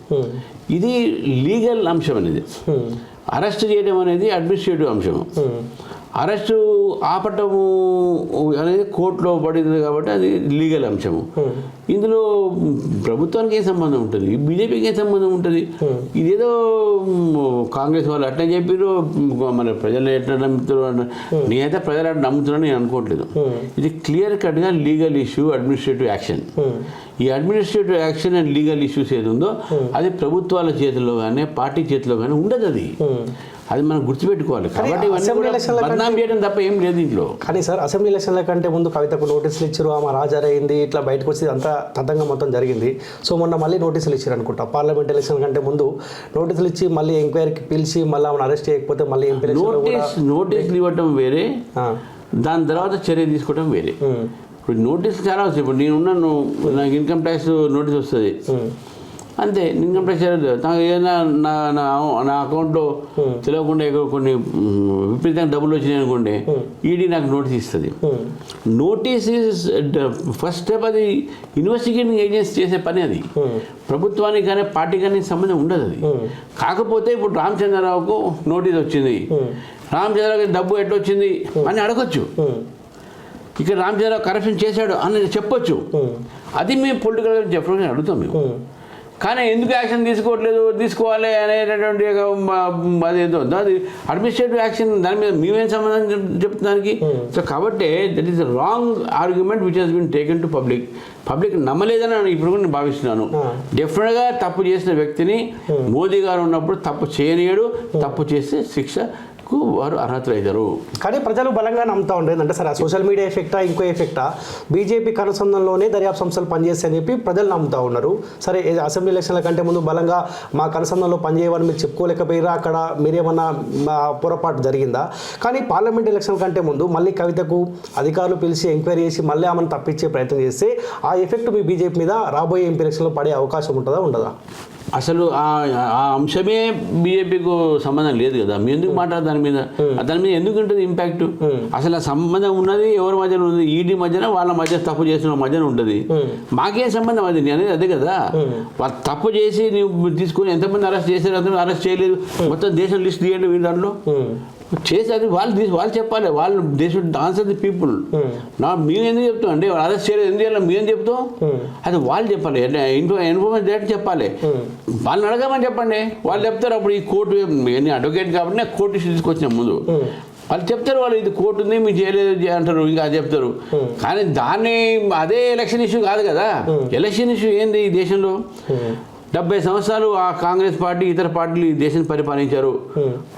ఇది లీగల్ అంశం అనేది. అరెస్ట్ చేయడం అనేది అడ్మినిస్ట్రేటివ్ అంశం. అరెస్టు ఆపటము అనేది కోర్టులో పడింది కాబట్టి అది లీగల్ అంశము. ఇందులో ప్రభుత్వానికి ఏ సంబంధం ఉంటుంది, బీజేపీకి ఏ సంబంధం ఉంటుంది? ఇదేదో కాంగ్రెస్ వాళ్ళు అట్లా చెప్పారు, మన ప్రజలు ఎట్లా నమ్ముతారు. నేనైతే ప్రజలు అట్లా నమ్ముతున్నాను నేను అనుకోవట్లేదు. ఇది క్లియర్ కట్గా లీగల్ ఇష్యూ, అడ్మినిస్ట్రేటివ్ యాక్షన్. ఈ administrative action and legal issues ఏది ఉందో అది ప్రభుత్వాల చేతిలో కానీ పార్టీ చేతిలో కానీ ఉండదు. అది మనం గుర్తుపెట్టుకోవాలి. కాబట్టి బదనాం చేయడం తప్ప ఏం లేదు ఇంట్లో. కానీ సార్ అసెంబ్లీ ఎలక్షన్ల కంటే ముందు కవితకు నోటీసులు ఇచ్చారు, ఆమె రాజారైంది, ఇట్లా బయటకు వచ్చి అంతా తతంగా మొత్తం జరిగింది. సో మొన్న మళ్ళీ నోటీసులు ఇచ్చారు అనుకుంటా. పార్లమెంట్ ఎలక్షన్ కంటే ముందు నోటీసులు ఇచ్చి మళ్ళీ ఎంక్వైరీకి పిలిచి మళ్ళీ ఆమెను అరెస్ట్ చేయకపోతే మళ్ళీ నోటీసులు ఇవ్వటం వేరే, దాని తర్వాత చర్య తీసుకోవడం వేరే. ఇప్పుడు నోటీసులు చాలా వస్తాయి. ఇప్పుడు నేనున్నాను, నాకు ఇన్కమ్ ట్యాక్స్ నోటీస్ వస్తుంది అంతే. ఇన్కమ్ ట్యాక్స్ నాకు ఏదైనా నా అకౌంట్లో తెలియకుండా కొన్ని విపరీతంగా డబ్బులు వచ్చినాయి అనుకోండి, ఈడీ నాకు నోటీస్ ఇస్తుంది. Notice is first step. అది ఇన్వెస్టిగేటింగ్ ఏజెన్సీ చేసే పని. అది ప్రభుత్వానికి కానీ పార్టీ కానీ సంబంధం ఉండదు. అది కాకపోతే ఇప్పుడు రామచంద్రరావుకు నోటీస్ వచ్చింది, రామచంద్రరావుకి డబ్బు ఎట్లొచ్చింది అని అడగొచ్చు. ఇక్కడ రామచంద్రరావు కరప్షన్ చేశాడు అని చెప్పొచ్చు. అది మేము పొలిటికల్గా చెప్పడానికి అడుగుతాం మేము. కానీ ఎందుకు యాక్షన్ తీసుకోవాలి అనేటటువంటి అదేదో అది అడ్మినిస్ట్రేటివ్ యాక్షన్, దాని మీద మేమేం సంబంధం చెప్తానికి. సో కాబట్టి that is wrong argument which has been taken to public నమ్మలేదని ఇప్పుడు కూడా నేను భావిస్తున్నాను. డెఫినెట్గా తప్పు చేసిన వ్యక్తిని మోదీ గారు ఉన్నప్పుడు తప్పు చేయనీయడు, తప్పు చేస్తే శిక్షకు వారు అర్హతలు అవుతారు. కానీ ప్రజలు బలంగా నమ్ముతా ఉండేది అంటే సరే సోషల్ మీడియా ఎఫెక్టా ఇంకో ఎఫెక్టా, బీజేపీ కనుసంధానంలోనే దర్యాప్తు సంస్థలు పనిచేస్తాయని చెప్పి ప్రజలు నమ్ముతా ఉన్నారు. సరే అసెంబ్లీ ఎలక్షన్ల కంటే ముందు బలంగా మా కనుసంధానంలో పనిచేయమని మీరు చెప్పుకోలేకపోయారా? అక్కడ మీరేమన్నా పొరపాటు జరిగిందా? కానీ పార్లమెంట్ ఎలక్షన్ కంటే ముందు మళ్ళీ కవితకు అధికారులు పిలిచి ఎంక్వైరీ చేసి మళ్ళీ ఆమెను తప్పించే ప్రయత్నం చేస్తే ఆ ఎఫెక్ట్ మీ బీజేపీ మీద రాబోయే ఎంపీ ఎలక్షన్లో పడే అవకాశం ఉంటుందా ఉండదా? అసలు ఆ అంశమే బీజేపీకు సంబంధం లేదు కదా, మీ ఎందుకు మాట్లాడదు దాని మీద ఎందుకు ఉంటుంది ఇంపాక్ట్? అసలు ఆ సంబంధం ఉన్నది ఎవరి మధ్యన ఉంది? ఈడీ మధ్యన, వాళ్ళ మధ్య తప్పు చేసిన మధ్యన ఉంటుంది. మాకేం సంబంధం అది? నేను అనేది అదే కదా, వాళ్ళు తప్పు చేసి నువ్వు తీసుకుని ఎంతమంది అరెస్ట్ చేశారు, అతను అరెస్ట్ చేయలేదు, మొత్తం దేశం లిస్ట్ తీయండి వీళ్ళ దాంట్లో చేసి, అది వాళ్ళు చెప్పాలి, వాళ్ళు they should answer the people. మేము ఎందుకు చెప్తాం అంటే వాళ్ళు అరెస్ట్ చేయలేదు ఎందుకు చేయాలి మేము చెప్తాం, అది వాళ్ళు చెప్పాలి, ఇన్ఫర్మేషన్ డైరెక్ట్ చెప్పాలి, వాళ్ళని అడగమని చెప్పండి, వాళ్ళు చెప్తారు. అప్పుడు ఈ కోర్టు, నేను అడ్వకేట్ కాబట్టి నేను కోర్టు ఇష్యూ తీసుకొచ్చిన ముందు వాళ్ళు చెప్తారు, వాళ్ళు ఇది కోర్టు ఉంది మీరు చేయలేదు అంటారు, ఇంకా చెప్తారు. కానీ దాన్ని అదే ఎలక్షన్ ఇష్యూ కాదు కదా. ఎలక్షన్ ఇష్యూ ఏంది ఈ దేశంలో? 70 సంవత్సరాలు ఆ కాంగ్రెస్ పార్టీ ఇతర పార్టీలు ఈ దేశాన్ని పరిపాలించారు,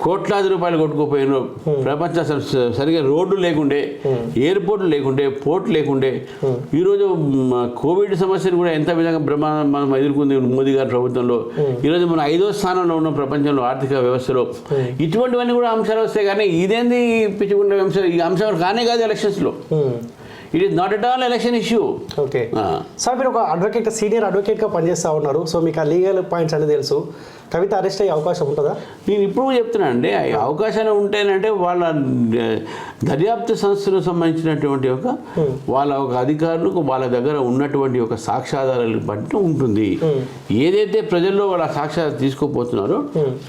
కోట్లాది రూపాయలు కొట్టుకుపోయినారు. ప్రపంచం అసలు సరిగా రోడ్డు లేకుండే, ఎయిర్పోర్ట్లు లేకుండే, పోర్ట్ లేకుండే. ఈరోజు కోవిడ్ సమస్యను కూడా ఎంత విధంగా మనం ఎదుర్కొంది మోదీ గారి ప్రభుత్వంలో. ఈరోజు మనం 5వ స్థానంలో ఉన్న ప్రపంచంలో ఆర్థిక వ్యవస్థలో. ఇటువంటివన్నీ కూడా అంశాలు వస్తాయి. కానీ ఇదేంది పిచ్చుకుంటే అంశం? ఈ అంశం కానే కాదు ఎలక్షన్స్లో. It is not at all election issue. Okay sir, మీరు ఒక అడ్వకేట్, సీనియర్ అడ్వకేట్గా పనిచేస్తూ ఉన్నారు, సో మీకు ఆ లీగల్ పాయింట్స్ అనేది తెలుసు. కవిత అరెస్ట్ అయ్యే అవకాశం ఉంటుందా? నేను ఇప్పుడు చెప్తున్నాను అండి, అవకాశాలు ఉంటేనంటే వాళ్ళ దర్యాప్తు సంస్థలకు సంబంధించినటువంటి వాళ్ళ ఒక అధికారులకు వాళ్ళ దగ్గర ఉన్నటువంటి ఒక సాక్ష్యాధారాలను బట్టి ఉంటుంది. ఏదైతే ప్రజల్లో వాళ్ళ సాక్ష్యాలు తీసుకోపోతున్నారో,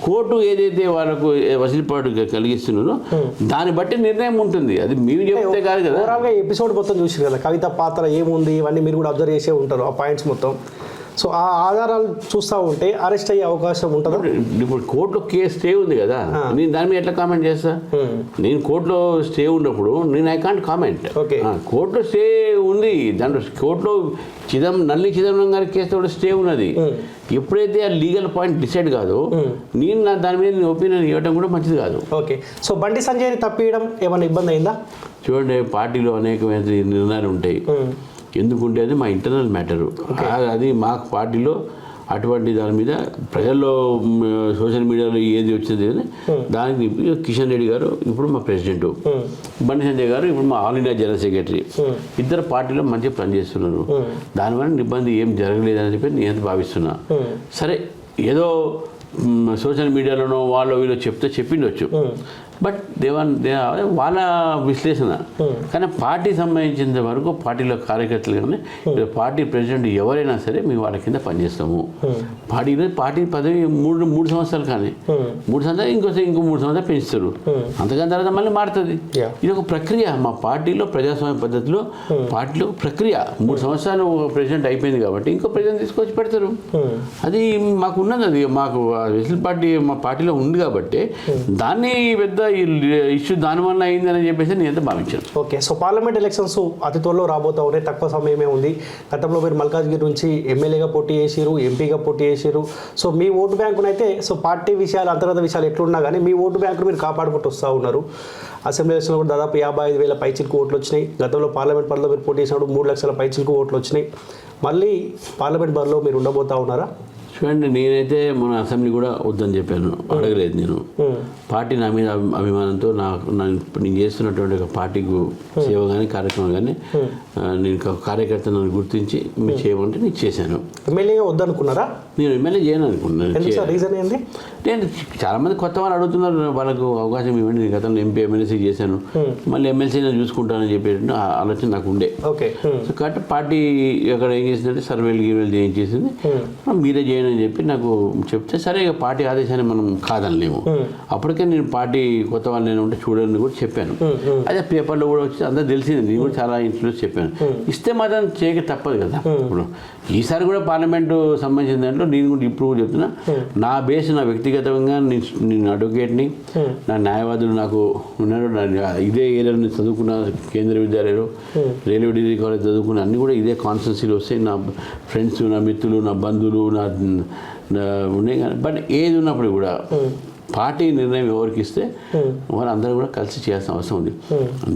కోర్టు ఏదైతే వాళ్ళకు వసూలుపాటు కలిగిస్తున్నారో దాన్ని బట్టి నిర్ణయం ఉంటుంది. అది మేము చెప్తే కాదు కదా. ఓవరాల్గా ఎపిసోడ్ మొత్తం చూసారు కదా, కవిత పాత్ర ఏముంది ఇవన్నీ మీరు కూడా అబ్జర్వ్ చేసే ఉంటారు, ఆ పాయింట్స్ మొత్తం. సో ఆ ఆధారాలు చూస్తూ ఉంటే అరెస్ట్ అయ్యే అవకాశం ఉంటుందా? ఇప్పుడు కోర్టులో కేసు స్టే ఉంది కదా, నేను దాని మీద ఎట్లా కామెంట్ చేస్తా? నేను కోర్టులో స్టే ఉన్నప్పుడు నేను ఐ కాంట్ కామెంట్. కోర్టులో స్టే ఉంది, దాంట్లో కోర్టులో నల్లి చిదంబరం గారి కేసులో కూడా స్టే ఉన్నది. ఎప్పుడైతే ఆ లీగల్ పాయింట్ డిసైడ్ కాదో నేను దాని మీద ఒపీనియన్ ఇవ్వడం కూడా మంచిది కాదు. ఓకే, సో బండి సంజయ్ని తప్పియడం ఏమైనా ఇబ్బంది అయిందా? చూడండి, పార్టీలో అనేకమైన నిర్ణయాలు ఉంటాయి. ఎందుకుంటే అది మా ఇంటర్నల్ మ్యాటరు. అది మా పార్టీలో అటువంటి దాని మీద ప్రజల్లో సోషల్ మీడియాలో ఏది వచ్చింది అని దానికి కిషన్ రెడ్డి గారు ఇప్పుడు మా ప్రెసిడెంట్, బండి సంజయ్ గారు ఇప్పుడు మా ఆల్ ఇండియా జనరల్ సెక్రటరీ, ఇద్దరు పార్టీలో మంచిగా పనిచేస్తున్నారు. దానివల్ల ఇబ్బంది ఏం జరగలేదని చెప్పి నేను భావిస్తున్నా. సరే, ఏదో సోషల్ మీడియాలోనో వాళ్ళు వీళ్ళు చెప్పిండొచ్చు, బట్ వాళ్ళ విశ్లేషణ. కానీ పార్టీ సంబంధించిన వరకు పార్టీలో కార్యకర్తలు కానీ పార్టీ ప్రెసిడెంట్ ఎవరైనా సరే మేము వాళ్ళ కింద పనిచేస్తాము. పార్టీ పదవి మూడు సంవత్సరాలు, కానీ 3 సంవత్సరాలు ఇంకో 3 సంవత్సరాలు పెంచుతారు. అంతకన్నా తర్వాత మళ్ళీ మారుతుంది. ఇది ఒక ప్రక్రియ. మా పార్టీలో ప్రజాస్వామ్య పద్ధతిలో పార్టీలో ప్రక్రియ. 3 సంవత్సరాలు ప్రెసిడెంట్ అయిపోయింది కాబట్టి ఇంకో ప్రెసిడెంట్ తీసుకొచ్చి పెడతారు. అది మాకు ఉన్నది, అది మాకు వెసులు పార్టీ మా పార్టీలో ఉంది కాబట్టి దాన్ని పెద్ద ఇష్యూ దానివల్ల అయిందని చెప్పేసి నేను ఎంత భావించాను. ఓకే, సో పార్లమెంట్ ఎలక్షన్స్ అతి త్వరలో రాబోతా ఉన్నాయి, తక్కువ సమయమే ఉంది. గతంలో మీరు మల్కాజ్గిరి నుంచి ఎమ్మెల్యేగా పోటీ చేసారు, ఎంపీగా పోటీ చేసారు. సో మీ ఓటు బ్యాంకునైతే, సో పార్టీ విషయాలు అంతర్గత విషయాలు ఎట్లున్నా కానీ మీ ఓటు బ్యాంకును మీరు కాపాడుకుంటూ వస్తూ ఉన్నారు. అసెంబ్లీ ఎలక్షన్లో కూడా దాదాపు 55,000 పైచిలకు ఓట్లు వచ్చినాయి. గతంలో పార్లమెంట్ బరిలో మీరు పోటీ చేసినప్పుడు 3 లక్షల పైచిలకు ఓట్లు వచ్చినాయి. మళ్ళీ పార్లమెంట్ బరిలో మీరు ఉండబోతా ఉన్నారా? చూడండి, నేనైతే మన అసెంబ్లీ కూడా వద్దని చెప్పాను, అడగలేదు. నేను పార్టీ నా మీద అభిమానంతో నేను చేస్తున్నటువంటి ఒక పార్టీకి సేవ కానీ కార్యక్రమం కానీ నేను కార్యకర్త నన్ను గుర్తించి మీరు చేయమంటే నేను చేశాను. ఎమ్మెల్యేగా వద్దనుకున్నారా? నేను ఎమ్మెల్యే చేయను అనుకున్నాను. రీజన్ ఏంటి? నేను చాలామంది కొత్త వాళ్ళు అడుగుతున్నారు, వాళ్ళకు అవకాశం ఇవ్వండి. గతంలో ఎంపీ ఎమ్మెల్సీ చేశాను, మళ్ళీ ఎమ్మెల్సీ నేను చూసుకుంటానని చెప్పి ఆలోచన నాకు ఉండే. సో కాబట్టి పార్టీ అక్కడ ఏం చేసిందంటే సర్వేలు గీవేలు చేయించేసింది, మీరే చేయండి అని చెప్పి నాకు చెప్తే, సరే ఇక పార్టీ ఆదేశాన్ని మనం కాదనలేము. అప్పటికే నేను పార్టీ కొత్త వాళ్ళు నేను ఉంటే చూడండి కూడా చెప్పాను. అదే పేపర్లో కూడా వచ్చి అందరూ తెలిసింది, నేను కూడా చాలా ఇంట్లో చెప్పాను. ఇస్తే మాత్రం చేయక తప్పదు కదా. ఇప్పుడు ఈసారి కూడా పార్లమెంటు సంబంధించిన దాంట్లో నేను కూడా ఇప్పుడు కూడా చెప్తున్నా, నా బేస్ నా వ్యక్తిగతంగా నేను అడ్వకేట్ని, నా న్యాయవాదులు నాకు ఉన్నారు. ఇదే ఏరియాలో చదువుకున్న కేంద్ర విద్యాలయంలో రైల్వే డిగ్రీ కాలేజ్ చదువుకున్న అన్నీ కూడా ఇదే కాన్స్టిట్యున్సీలో వస్తాయి. నా ఫ్రెండ్స్, నా మిత్రులు, నా బంధువులు ఉన్నాయి. కానీ బట్ ఏది ఉన్నప్పుడు కూడా పార్టీ నిర్ణయం ఎవరికి ఇస్తే వాళ్ళందరూ కూడా కలిసి చేయాల్సిన అవసరం ఉంది.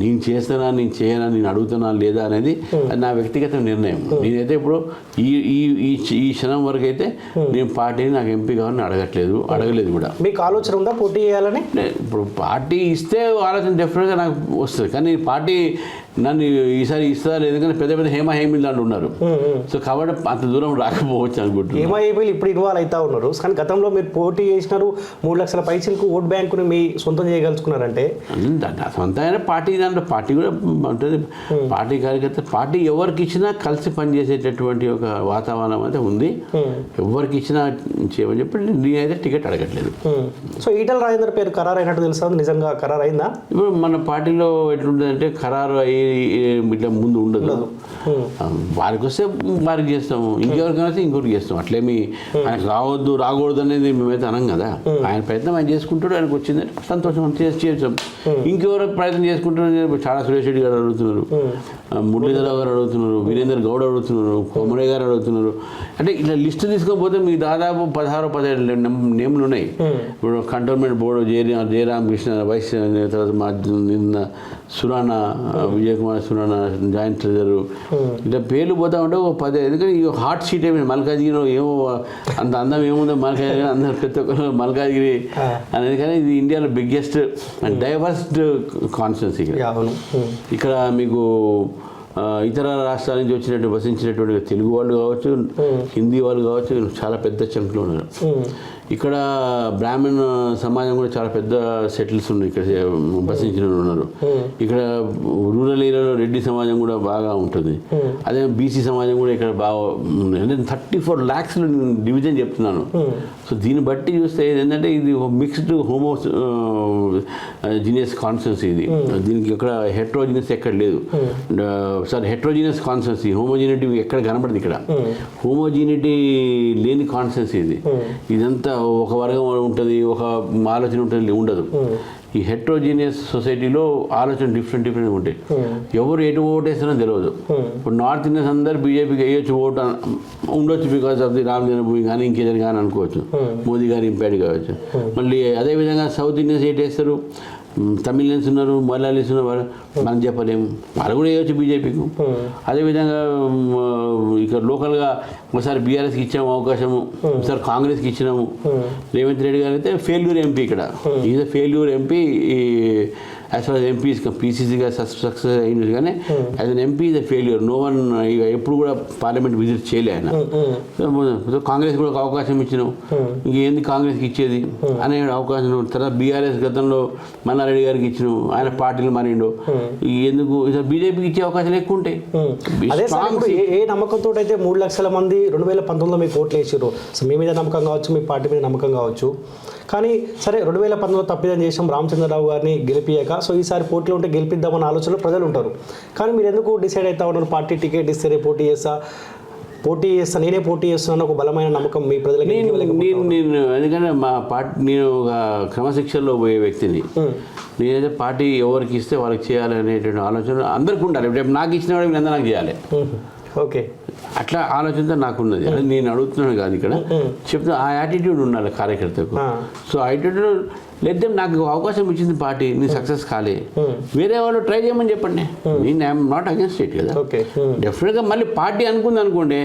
నేను చేస్తానా, నేను చేయనా, నేను అడుగుతున్నా లేదా అనేది అది నా వ్యక్తిగత నిర్ణయం. నేనైతే ఇప్పుడు ఈ క్షణం వరకు అయితే నేను పార్టీని నాకు ఎంపీ కావాలని అడగలేదు కూడా. మీకు ఆలోచన ఉందా పోటీ చేయాలని? ఇప్పుడు పార్టీ ఇస్తే ఆలోచన డెఫినెట్గా నాకు వస్తుంది. కానీ పార్టీ నన్ను ఈసారి ఇస్తారు, ఎందుకంటే పెద్ద పెద్ద హేమీలు లాంటి ఉన్నారు. సో కాబట్టి అంత దూరం రాకపోవచ్చు అనుకుంటున్నాను. హేమీలు ఇప్పుడు ఇన్వాల్వ్ అవుతా ఉన్నారు, కానీ గతంలో మీరు పోటీ చేసినారు, 3 లక్షల పైసలకు ఓట్ బ్యాంకుని మీ సొంతం చేయగలుచుకున్నారంటే సొంత అయినా పార్టీ దాంట్లో పార్టీ కూడా ఉంటుంది. పార్టీ కార్యకర్త పార్టీ ఎవరికి ఇచ్చినా కలిసి పనిచేసేటటువంటి ఒక వాతావరణం అయితే ఉంది. ఎవరికి ఇచ్చినా చేయమని చెప్పి నేనైతే టికెట్ అడగట్లేదు. సో ఈటల రాజేందర్ పేరు ఖరారు అయినట్టు తెలుసా, నిజంగా ఖరారు అయిందా? ఇప్పుడు మన పార్టీలో ఎట్లుంటుందంటే ఖరారు అయ్యి ఇట్లా ముందు ఉండదు. వారికి వస్తే వారికి చేస్తాము, ఇంకెవరికైనా వస్తే ఇంకొకరికి చేస్తాం. అట్లేమి ఆయనకు రాకూడదు అనేది మేమైతే అనం కదా. ఆయన ప్రయత్నం ఆయన చేసుకుంటాడు, ఆయనకు వచ్చిందంటే సంతోషం చేస్తాం. ఇంకెవరో ప్రయత్నం చేసుకుంటారు. చాలా సురేష్ రెడ్డి గారు అడుగుతున్నారు, మురళీధరరావు గారు అడుగుతున్నారు, వీరేందర్ గౌడ్ అడుగుతున్నారు, కొమరయ్య గారు అడుగుతున్నారు. అంటే ఇట్లా లిస్టు తీసుకోకపోతే మీకు దాదాపు 16-17 నేమ్లు ఉన్నాయి. ఇప్పుడు కంటోన్మెంట్ బోర్డు జయరామకృష్ణ వైస్, తర్వాత మా నిన్న సురానా విజయ్ కుమార్ సురానా జాయింట్ ట్రెజరు, ఇట్లా పేర్లు పోతా ఉంటే ఒక 10. ఎందుకంటే ఈ హాట్ సీట్ ఏమైనా మల్కాజ్గిరిలో ఏమో అంత అందం ఏముందో మల్కాజ్గిరి, అందరు ప్రతి ఒక్కరు మల్కాజ్గిరి అనేది. కానీ ఇది ఇండియాలో బిగ్గెస్ట్ అండ్ డైవర్స్డ్ కాన్స్టిట్యున్సీ. ఇక్కడ మీకు ఇతర రాష్ట్రాల నుంచి వచ్చినట్టు వసించినటువంటి తెలుగు వాళ్ళు కావచ్చు, హిందీ వాళ్ళు కావచ్చు, చాలా పెద్ద చంకులు ఉన్నారు. ఇక్కడ బ్రాహ్మణ్ సమాజం కూడా చాలా పెద్ద సెటిల్స్ ఉన్నాయి, ఇక్కడ బసించిన ఉన్నారు. ఇక్కడ రూరల్ ఏరియాలో రెడ్డి సమాజం కూడా బాగా ఉంటుంది. అదే బీసీ సమాజం కూడా ఇక్కడ బాగా ఉంది. అంటే 34 lakhs డివిజన్ చెప్తున్నాను. సో దీన్ని బట్టి చూస్తే ఏంటంటే ఇది మిక్స్డ్ హోమో జీనియస్ కాన్స్టిట్యున్సీ. ఇది దీనికి ఎక్కడ హెట్రోజినియస్ ఎక్కడ లేదు. సారీ, హెట్రోజినియస్ కాన్స్టిట్యున్సీ, హోమోజినిటీ ఎక్కడ కనపడదు. ఇక్కడ హోమోజినిటీ లేని కాన్స్టిట్యున్సీ ఇది. ఇదంతా ఒక వర్గం ఉంటుంది, ఒక ఆలోచన ఉంటుంది, ఉండదు. ఈ హెట్రోజీనియస్ సొసైటీలో ఆలోచన డిఫరెంట్ ఉంటాయి. ఎవరు ఎటు ఓటేస్తారో తెలియదు. ఇప్పుడు నార్త్ ఇండియన్స్ అందరు బీజేపీకి వేయొచ్చు, ఓటు ఉండొచ్చు, బికాస్ ఆఫ్ ది రామ్ జన్మభూమి కానీ ఇంకేదని కానీ అనుకోవచ్చు, మోదీ గారు ఇంపాక్ట్ కావచ్చు. మళ్ళీ అదేవిధంగా సౌత్ ఇండియన్స్ ఏటు వేస్తారు, తమిళన్స్ ఉన్నారు, మలయాళీస్ ఉన్నారు, మనం చెప్పలేము, వాళ్ళు కూడా వేయవచ్చు బీజేపీకి. అదేవిధంగా ఇక్కడ లోకల్గా ఒకసారి బీఆర్ఎస్కి ఇచ్చాము అవకాశము, ఒకసారి కాంగ్రెస్కి ఇచ్చినాము. రేవంత్ రెడ్డి గారు అయితే ఫెయిల్యూర్ ఎంపీ, ఇక్కడ is failure MP. As far MP పీసీసీగా సక్సెస్ అయింది, కానీ as an MP is failure. No one ఎప్పుడు కూడా పార్లమెంట్ విజిట్ చేయలే ఆయన. కాంగ్రెస్ కూడా ఒక అవకాశం ఇచ్చినాం, ఇంకేంది కాంగ్రెస్కి ఇచ్చేది అనే అవకాశం. తర్వాత బీఆర్ఎస్ గతంలో మల్లారెడ్డి గారికి ఇచ్చినాం, ఆయన పార్టీలు మారిండు. ఎందుకు బీజేపీకి ఇచ్చే అవకాశాలు ఎక్కువ ఉంటాయి. ఏ నమ్మకంతో అయితే 3 లక్షల మంది 2019లో మీకు ఓట్లు వేసారు, సో మీ మీద నమ్మకం కావచ్చు, మీ పార్టీ మీద నమ్మకం కావచ్చు. కానీ సరే 2019లో తప్పిదం చేసాం రామచంద్రరావు గారిని గెలిపియాక, సో ఈసారి పోటీలో ఉంటే గెలిపిద్దామన్న ఆలోచనలో ప్రజలు ఉంటారు. కానీ మీరు ఎందుకు డిసైడ్ అవుతా ఉన్నారు, పార్టీ టికెట్ ఇస్తే పోటీ చేస్తా నేనే పోటీ చేస్తున్నాను ఒక బలమైన నమ్మకం మీ ప్రజలకి? నేను ఎందుకంటే మా పార్టీ, నేను ఒక క్రమశిక్షణలో పోయే వ్యక్తిని. నేనైతే పార్టీ ఎవరికి ఇస్తే వాళ్ళకి చేయాలి అనేటువంటి ఆలోచన అందరికీ ఉండాలి. రేపు నాకు ఇచ్చిన వాడు వీళ్ళందరూ నాకు చేయాలి. ఓకే, అట్లా ఆలోచనతో నాకున్నది. అది నేను అడుగుతున్నాను కాదు, ఇక్కడ చెప్తున్నా. ఆ యాటిట్యూడ్ ఉండాలి కార్యకర్తకు. సో ఆ యాటిట్యూడ్ లేదా నాకు అవకాశం ఇచ్చింది పార్టీ, నేను సక్సెస్ కాలే, వేరే వాళ్ళు ట్రై చేయమని చెప్పండి. నేను ఐఎమ్ నాట్ అగేన్స్ట్ ఇట్ కదా. డెఫినెట్గా మళ్ళీ పార్టీ అనుకుంది అనుకోండి,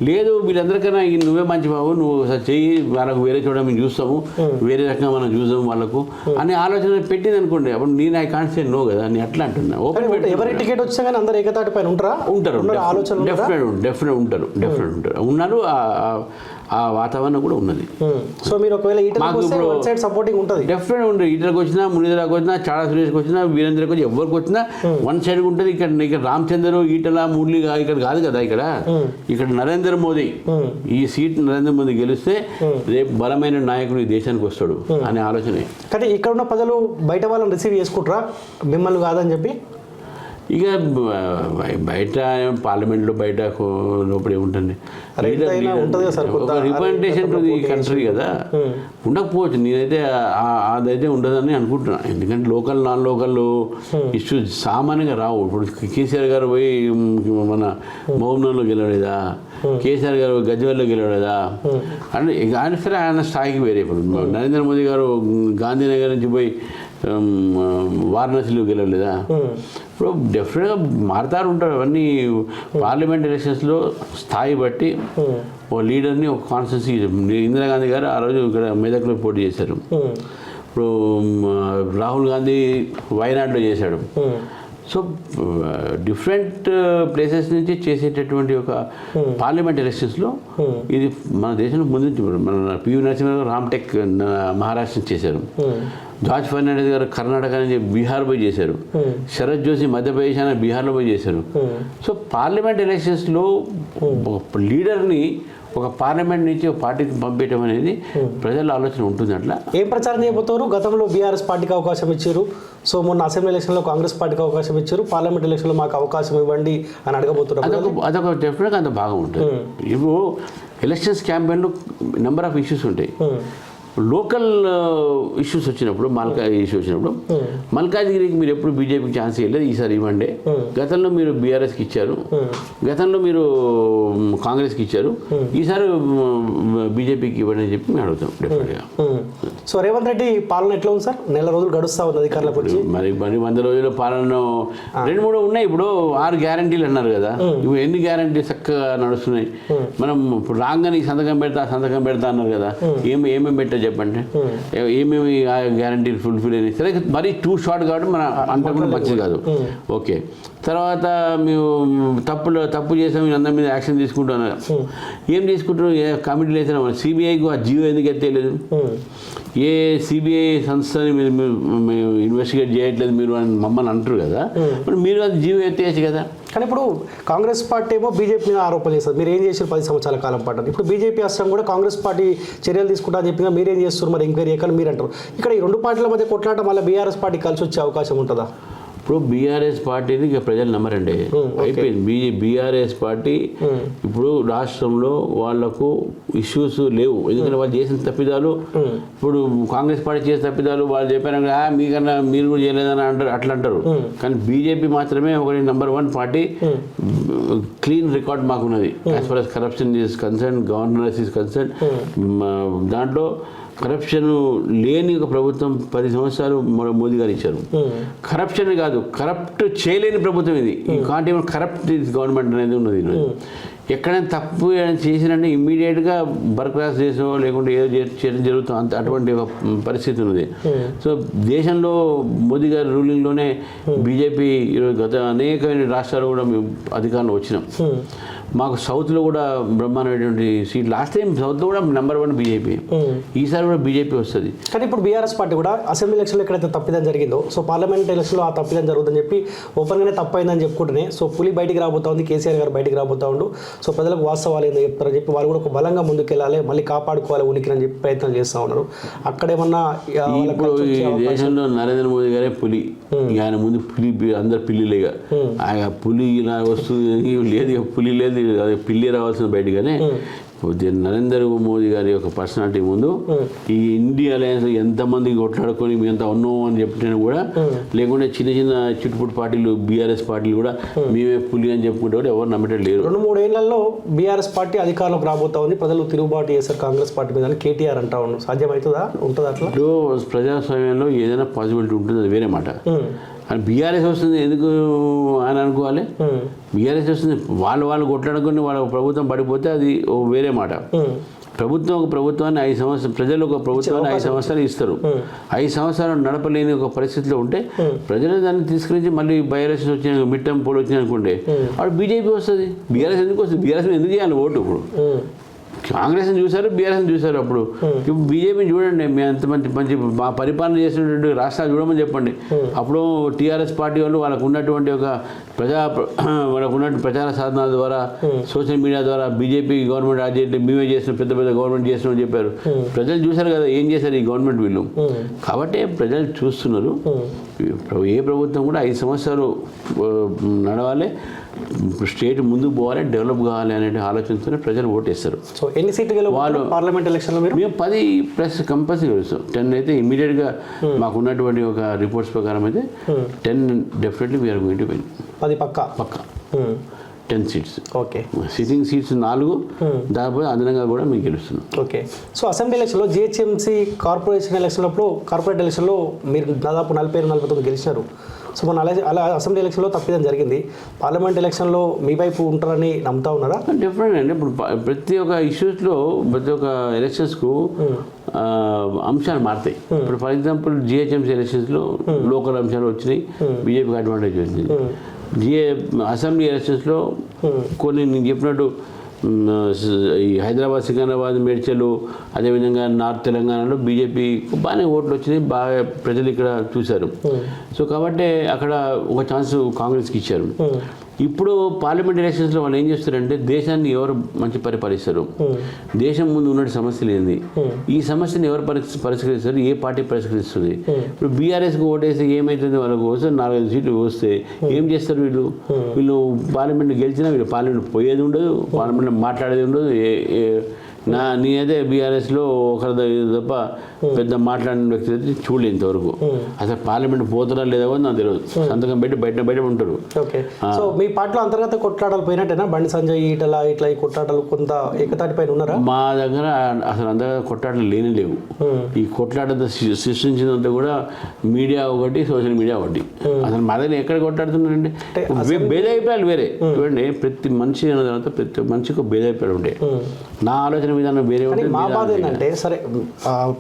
లేదు వీళ్ళందరికైనా నువ్వే మంచి బాబు, నువ్వు చెయ్యి, వాళ్ళకు వేరే చోట మేము చూస్తాము, వేరే రకంగా మనం చూసాము వాళ్ళకు అనే ఆలోచన పెట్టింది అనుకోండి, అప్పుడు నేను ఐ కాంట్ సే నో కదా. నేను అట్లా అంటున్నా. ఎవరి టికెట్ వచ్చా కానీ అందరు ఏకతాటి పైన ఉంటారు. డెఫినెట్ ఉంటారు ఉన్నారు. ఆ వాతావరణం కూడా ఉన్నది. సో మీరు ఒకవేళ సపోర్టింగ్ ఉంటుంది, డెఫినెట్ ఉంటుంది. ఈటలకు వచ్చినా, మురళీధరకు వచ్చినా, చాడా సురేష్కి వచ్చినా, వీరేంద్రకు వచ్చి ఎవరికి వచ్చినా వన్ సైడ్ ఉంటుంది. ఇక్కడ రామచంద్ర, ఈటల, మురళి ఇక్కడ కాదు కదా. ఇక్కడ నరేంద్ర మోదీ, ఈ సీట్ నరేంద్ర మోదీ గెలిస్తే రేపు బలమైన నాయకుడు ఈ దేశానికి వస్తాడు అనే ఆలోచనే. కానీ ఇక్కడ ఉన్న ప్రజలు బయట వాళ్ళని రిసీవ్ చేసుకుంటారా మిమ్మల్ని కాదని చెప్పి? ఇక బయట పార్లమెంట్లో బయట లోపల ఏముంటుంది, రిప్రజెంటేషన్ టు ది కంట్రీ కదా, ఉండకపోవచ్చు. నేనైతే అదైతే ఉండదని అనుకుంటున్నాను. ఎందుకంటే లోకల్ నాన్ లోకల్ ఇష్యూస్ సామాన్యంగా రావు. ఇప్పుడు కేసీఆర్ గారు పోయి మన మహబూబ్నగర్లో గెలవలేదా, కేసీఆర్ గారు గజ్వేల్లో గెలవలేదా అంటే ఆయన సరే ఆయన స్థాయికి వేరే. ఇప్పుడు నరేంద్ర మోదీ గారు గాంధీనగర్ నుంచి పోయి వారణాసిలో గెలవలేదా. ఇప్పుడు డెఫినెట్గా మారుతారు ఉంటారు. అవన్నీ పార్లమెంట్ ఎలక్షన్స్లో స్థాయి బట్టి ఓ లీడర్ని ఒక కాన్స్టిట్యున్సీ. ఇందిరాగాంధీ గారు ఆ రోజు ఇక్కడ మెదక్లో పోటీ చేశారు. ఇప్పుడు రాహుల్ గాంధీ వయనాడులో చేశాడు. సో డిఫరెంట్ ప్లేసెస్ నుంచి చేసేటటువంటి ఒక పార్లమెంట్ ఎలక్షన్స్లో ఇది మన దేశంలో ముందు నుంచి మన పివి నరసింహరావు రామ్టెక్ మహారాష్ట్ర చేశారు, జార్జ్ ఫెర్నాండెస్ గారు కర్ణాటక నుంచి బీహార్ పోయి చేశారు, శరత్ జోషి మధ్యప్రదేశ్ అని బీహార్లో పోయి చేశారు. సో పార్లమెంట్ ఎలక్షన్స్లో లీడర్ని ఒక పార్లమెంట్ నుంచి ఒక పార్టీకి పంపించడం అనేది ప్రజల ఆలోచన ఉంటుంది. అట్లా ఏం ప్రచారం చేయబోతారు? గతంలో బీఆర్ఎస్ పార్టీకి అవకాశం ఇచ్చారు, సో మొన్న అసెంబ్లీ ఎలక్షన్లో కాంగ్రెస్ పార్టీకి అవకాశం ఇచ్చారు, పార్లమెంట్ ఎలక్షన్లో మాకు అవకాశం ఇవ్వండి అని అడగబోతున్నారు. అదొక డెఫినెట్గా అంత బాగా ఉంటుంది. ఇప్పుడు ఎలక్షన్స్ క్యాంపెయిన్లో నెంబర్ ఆఫ్ ఇష్యూస్ ఉంటాయి. లోకల్ ఇష్యూస్ వచ్చినప్పుడు మల్కాజ్ ఇష్యూ వచ్చినప్పుడు మల్కాజ్గిరికి మీరు ఎప్పుడు బీజేపీకి ఛాన్స్ ఇవ్వలేదు, ఈసారి ఇవ్వండి. గతంలో మీరు బీఆర్ఎస్కి ఇచ్చారు, గతంలో మీరు కాంగ్రెస్కి ఇచ్చారు, ఈసారి బీజేపీకి ఇవ్వండి అని చెప్పి మేము అడుగుతాం డెఫినెట్గా. సో రేవంత్ రెడ్డి పాలన ఎట్లా ఉంది సార్? నెల రోజులు గడుస్తూ ఉంది అధికారులకు వచ్చి. మరి 100 రోజుల పాలన 2-3 ఉన్నాయి. ఇప్పుడు 6 గ్యారంటీలు అన్నారు కదా, ఇప్పుడు ఎన్ని గ్యారంటీలు చక్కగా నడుస్తున్నాయి. మనం ఇప్పుడు రాగానే సంతకం పెడతా అన్నారు కదా, ఏమేమి పెట్టా చెప్పండి, ఏమేమి గ్యారంటీలు ఫుల్ఫిల్ అయినాయి. సరే మరీ టూ షార్ట్ కాబట్టి మన అంత కూడా మంచిది కాదు. ఓకే, తర్వాత మేము తప్పు చేసాము, అందరి మీద యాక్షన్ తీసుకుంటున్నాం. ఏం తీసుకుంటున్నాం? కమిటీలు వేసినా సిబిఐకి ఆ జియో ఎందుకు ఎత్తేయలేదు? ఏ సిబిఐ సంస్థని మీరు ఇన్వెస్టిగేట్ చేయట్లేదు మీరు అని మమ్మల్ని అంటారు కదా, మరి మీరు అది జియో ఎత్తేయచ్చు కదా. కానీ ఇప్పుడు కాంగ్రెస్ పార్టీ ఏమో బీజేపీ మీద ఆరోపణలు చేస్తారు, మీరు ఏం చేశారు 10 సంవత్సరాల కాలం పాటు. ఇప్పుడు బీజేపీ అస్త్రం కూడా కాంగ్రెస్ పార్టీ చర్యలు తీసుకుంటా అని చెప్పినా మీరేం చేస్తారు మరి ఎంక్వైరీ ఎక్కడ మీరు అంటారు. ఇక్కడ ఈ 2 పార్టీల మధ్య కొట్లాట మళ్ళీ బీఆర్ఎస్ పార్టీ కలిసి వచ్చే అవకాశం ఉంటుందా? ఇప్పుడు బీఆర్ఎస్ పార్టీని ఇక ప్రజలు నమ్మరండి, అయిపోయింది. బీఆర్ఎస్ పార్టీ ఇప్పుడు రాష్ట్రంలో వాళ్లకు ఇష్యూస్ లేవు, ఎందుకంటే వాళ్ళు చేసిన తప్పిదాలు, ఇప్పుడు కాంగ్రెస్ పార్టీ చేసిన తప్పిదాలు వాళ్ళు చెప్పారు మీకన్నా మీరు కూడా చేయలేదని అంటారు, అట్లా అంటారు. కానీ బీజేపీ మాత్రమే ఒకటి #1 పార్టీ, క్లీన్ రికార్డ్ మాకున్నది as far as corruption is concern, governance is concern. దాంట్లో కరప్షన్ లేని ఒక ప్రభుత్వం 10 సంవత్సరాలు మోదీ గారు ఇచ్చారు. కరప్షన్ కాదు, కరప్ట్ చేయలేని ప్రభుత్వం ఇది. ఈ కాంట్ ఈవెన్ కరప్ట్ గవర్నమెంట్ అనేది ఉన్నది. ఎక్కడైనా తప్పు చేసినంటే ఇమ్మీడియట్గా బర్క్రాస్ చేసో లేకుంటే ఏదో చేయడం జరుగుతుంది, అంత అటువంటి ఒక పరిస్థితి ఉన్నది. సో దేశంలో మోదీ గారి రూలింగ్లోనే బీజేపీ ఈరోజు గత అనేకమైన రాష్ట్రాలు కూడా మేము అధికారంలో వచ్చినాం. మాకు సౌత్లో కూడా బ్రహ్మాండమైనటువంటి సీట్, లాస్ట్ టైం సౌత్లో కూడా #1 బీజేపీ, ఈసారి కూడా బీజేపీ వస్తుంది. కానీ ఇప్పుడు బీఆర్ఎస్ పార్టీ కూడా అసెంబ్లీ ఎలక్షన్లో ఎక్కడైతే తప్పిదం జరిగిందో, సో పార్లమెంట్ ఎలక్షన్లో ఆ తప్పిదం జరుగుతుందని చెప్పి ఓపెన్గానే తప్పైందని చెప్పుకుంటేనే, సో పులి బయటికి రాబోతా ఉంది, కేసీఆర్ గారు బయటికి రాబోతా ఉండు, సో ప్రజలకు వాస్తవాలు ఏందో చెప్తారని చెప్పి వాళ్ళు కూడా ఒక బలంగా ముందుకెళ్ళాలి, మళ్ళీ కాపాడుకోవాలి ఉనికిని అని చెప్పి ప్రయత్నం చేస్తూ ఉన్నారు. అక్కడేమన్నా ఇప్పుడు ఈ దేశంలో నరేంద్ర మోదీ గారే పులి, ఆయన ముందు పులి అందరు పిల్లిలేగా, ఆయన పులి ఇలా వస్తుంది లేదు, పులి లేదు, అది పిల్లి రావాల్సిన బయటగానే నరేంద్ర మోదీ గారి యొక్క పర్సనాలిటీ ముందు ఈ ఇండియా అలయన్స్ ఎంతమంది కొట్లాడుకొని మేము ఎంత ఉన్నాం అని చెప్పినా కూడా, లేకుంటే చిన్న చుట్టుపుట్టు పార్టీలు బీఆర్ఎస్ పార్టీలు కూడా మేమే పులి అని చెప్పుకుంటే కూడా ఎవరు నమ్మటం లేరు. 2-3 ఏళ్లలో బీఆర్ఎస్ పార్టీ అధికారంలోకి రాబోతా ఉంది, ప్రజలు తిరుగుబాటు చేశారు కాంగ్రెస్ పార్టీ మీద కేటీఆర్ అంటా ఉన్నాడు. సాధ్యమవుతుందా? ఉంటుందా అట్లా? ప్రజాస్వామ్యంలో ఏదైనా పాసిబిలిటీ ఉంటుంది, అది వేరే మాట. అని బీఆర్ఎస్ వస్తుంది ఎందుకు అని అనుకోవాలి. బీఆర్ఎస్ వస్తుంది వాళ్ళు కొట్లాడుకుని వాళ్ళ ప్రభుత్వం పడిపోతే అది వేరే మాట. ప్రభుత్వం ఒక ప్రభుత్వాన్ని 5 సంవత్సరాలు, ప్రజలు ఒక ప్రభుత్వాన్ని 5 సంవత్సరాలు ఇస్తారు. 5 సంవత్సరాలు నడపలేని ఒక పరిస్థితిలో ఉంటే ప్రజలు దాన్ని తీసుకురించి మళ్ళీ బై ఎలక్షన్స్ వచ్చిన మిడ్ టర్మ్ పోల్ వచ్చినాయి అనుకోండి, అప్పుడు బీజేపీ వస్తుంది. బీఆర్ఎస్ ఎందుకు వస్తుంది? బీఆర్ఎస్ ఎందుకు చేయాలి ఓటు? ఇప్పుడు కాంగ్రెస్ని చూశారు, బీఆర్ఎస్ని చూశారు. అప్పుడు ఇప్పుడు బీజేపీని చూడండి, మేము ఎంత మంచి మా పరిపాలన చేసినటువంటి రాష్ట్రాలు చూడమని చెప్పండి. అప్పుడు టీఆర్ఎస్ పార్టీ వాళ్ళు వాళ్ళకు ఉన్నటువంటి ఒక వాళ్ళకు ఉన్నటువంటి ప్రచార సాధనాల ద్వారా, సోషల్ మీడియా ద్వారా బీజేపీ గవర్నమెంట్ రాజ్యం మేమే చేసిన పెద్ద గవర్నమెంట్ చేసినామని చెప్పారు. ప్రజలు చూశారు కదా ఏం చేశారు ఈ గవర్నమెంట్ వీళ్ళు. కాబట్టి ప్రజలు చూస్తున్నారు. ఏ ప్రభుత్వం కూడా 5 సంవత్సరాలు నడవాలి, స్టేట్ ముందుకు పోవాలి, డెవలప్ కావాలి అనే ఆలోచనతోనే ప్రజలు ఓటేస్తారు. సో ఎన్ని సీట్లు వాళ్ళు పార్లమెంట్ ఎలక్షన్లో మేము 10+ కంపల్సరీ గెలుస్తాం. 10 అయితే ఇమీడియట్గా మాకు ఉన్నటువంటి ఒక రిపోర్ట్స్ ప్రకారం అయితే 10 definitely we are going to win. 10 పక్కా. 10 సీట్స్. ఓకే, సిట్టింగ్ సీట్స్ 4, దాదాపు అదనంగా కూడా మీకు గెలుస్తున్నాం. ఓకే. సో అసెంబ్లీ ఎలక్షన్లో జిహెచ్ఎంసీ కార్పొరేషన్ ఎలక్షన్లప్పుడు కార్పొరేట్ ఎలక్షన్లో మీరు దాదాపు 47-49 గెలిచినారు. సో మన అలా అసెంబ్లీ ఎలక్షన్లో తప్పిదం జరిగింది. పార్లమెంట్ ఎలక్షన్లో మీ వైపు ఉంటారని నమ్ముతా ఉన్నారా? డిఫరెంట్ అండి. ఇప్పుడు ప్రతి ఒక్క ఇష్యూస్లో ప్రతి ఒక్క ఎలక్షన్స్కు అంశాలు మారుతాయి. ఇప్పుడు ఫర్ ఎగ్జాంపుల్ జిహెచ్ఎంసీ ఎలక్షన్స్లో లోకల్ అంశాలు వచ్చినాయి, బీజేపీకి అడ్వాంటేజ్ వచ్చింది. అసెంబ్లీ ఎలక్షన్స్లో కొన్ని నేను చెప్పినట్టు ఈ హైదరాబాద్, సికింద్రాబాద్, మేడ్చలు, అదేవిధంగా నార్త్ తెలంగాణలో బీజేపీ బాగానే ఓట్లు వచ్చినాయి, బాగా ప్రజలు ఇక్కడ చూశారు. సో కాబట్టి అక్కడ ఒక ఛాన్స్ కాంగ్రెస్కి ఇచ్చారు. ఇప్పుడు పార్లమెంట్ ఎలక్షన్స్లో వాళ్ళు ఏం చేస్తారంటే దేశాన్ని ఎవరు మంచి పరిపాలిస్తారు, దేశం ముందు ఉన్న సమస్యలు ఏంది, ఈ సమస్యను ఎవరు పరిష్కరిస్తారు, ఏ పార్టీ పరిష్కరిస్తుంది. ఇప్పుడు బీఆర్ఎస్కి ఓటేసి ఏమవుతుంది, వాళ్ళకి వస్తే 4-5 సీట్లు వస్తే ఏం చేస్తారు వీళ్ళు పార్లమెంట్ గెలిచినా వీళ్ళు పార్లమెంట్ పోయేది ఉండదు, పార్లమెంట్లో మాట్లాడేది ఉండదు. నేనైతే బీఆర్ఎస్లో ఒకరి తప్ప పెద్ద మాట్లాడిన వ్యక్తి అయితే చూడలేదు ఇంతవరకు. అసలు పార్లమెంట్ పోతారా లేదా కూడా నాకు తెలియదు. సంతకం పెట్టి బయట ఉంటారు. ఓకే. సో మీ పార్టీలో అంతర్గత కొట్లాటలు పోయినట్టేనా? బండి సంజయ్ ఇట్లా ఈ కొట్లాటలు కొంత ఏకతాటి పైన ఉన్నారా? మా దగ్గర అసలు అంతర్గత కొట్లాటలు లేవు. ఈ కొట్లాట సృష్టించినంత కూడా మీడియా ఒకటి, సోషల్ మీడియా ఒకటి. అసలు మా దగ్గర ఎక్కడ కొట్లాడుతున్నారండి? భేదాభిప్రాయాలు వేరే. చూడండి, ప్రతి మనిషి అన్న తర్వాత ప్రతి మనిషికి ఒక భేదాభిప్రాయాలు ఉండే. నా ఆలోచన విధానం వేరే ఉంటుంది. మా బాధ ఏంటంటే, సరే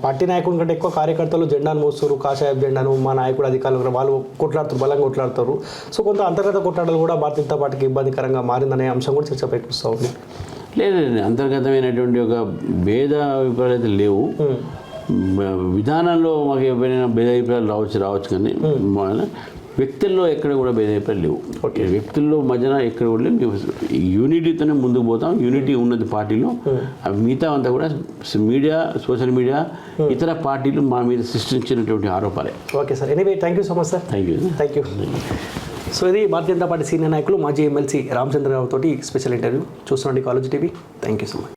పార్టీ నాయకుల కంటే ఎక్కువ కార్యకర్తలు జెండాను మోస్తారు, కాషాయ జెండాను, మా నాయకుడు అధికారులు వాళ్ళు కొట్లాడుతారు, బలంగా కొట్లాడతారు. సో కొంత అంతర్గత కొట్లాటలు కూడా భారతీయ జనతా పార్టీకి ఇబ్బందికరంగా మారిందనే అంశం కూడా చర్చ పెట్టిస్తూ ఉంది. లేదండి, అంతర్గతమైనటువంటి ఒక భేద అభిప్రాయాలు లేవు. విధానంలో మాకు ఏమైనా భేదాభిప్రాయాలు రావచ్చు కానీ వ్యక్తుల్లో ఎక్కడ కూడా భేదాభిప్రాయాలు లేవు. వ్యక్తుల్లో మధ్యన ఎక్కడ కూడా లేవు. మేము యూనిటీతోనే ముందుకు పోతాం. యూనిటీ ఉన్నది పార్టీలో. మిగతా అంతా కూడా మీడియా, సోషల్ మీడియా, ఇతర పార్టీలు మా మీద సృష్టించినటువంటి ఆరోపాలే. Okay sir, anyway thank you so much sir. Thank you. So ఇది భారతీయ జనతా పార్టీ సీనియర్ నాయకులు మాజీ ఎమ్మెల్సీ రామచంద్రరావు తోటి స్పెషల్ ఇంటర్వ్యూ. చూస్తుండండి college TV. Thank you so much.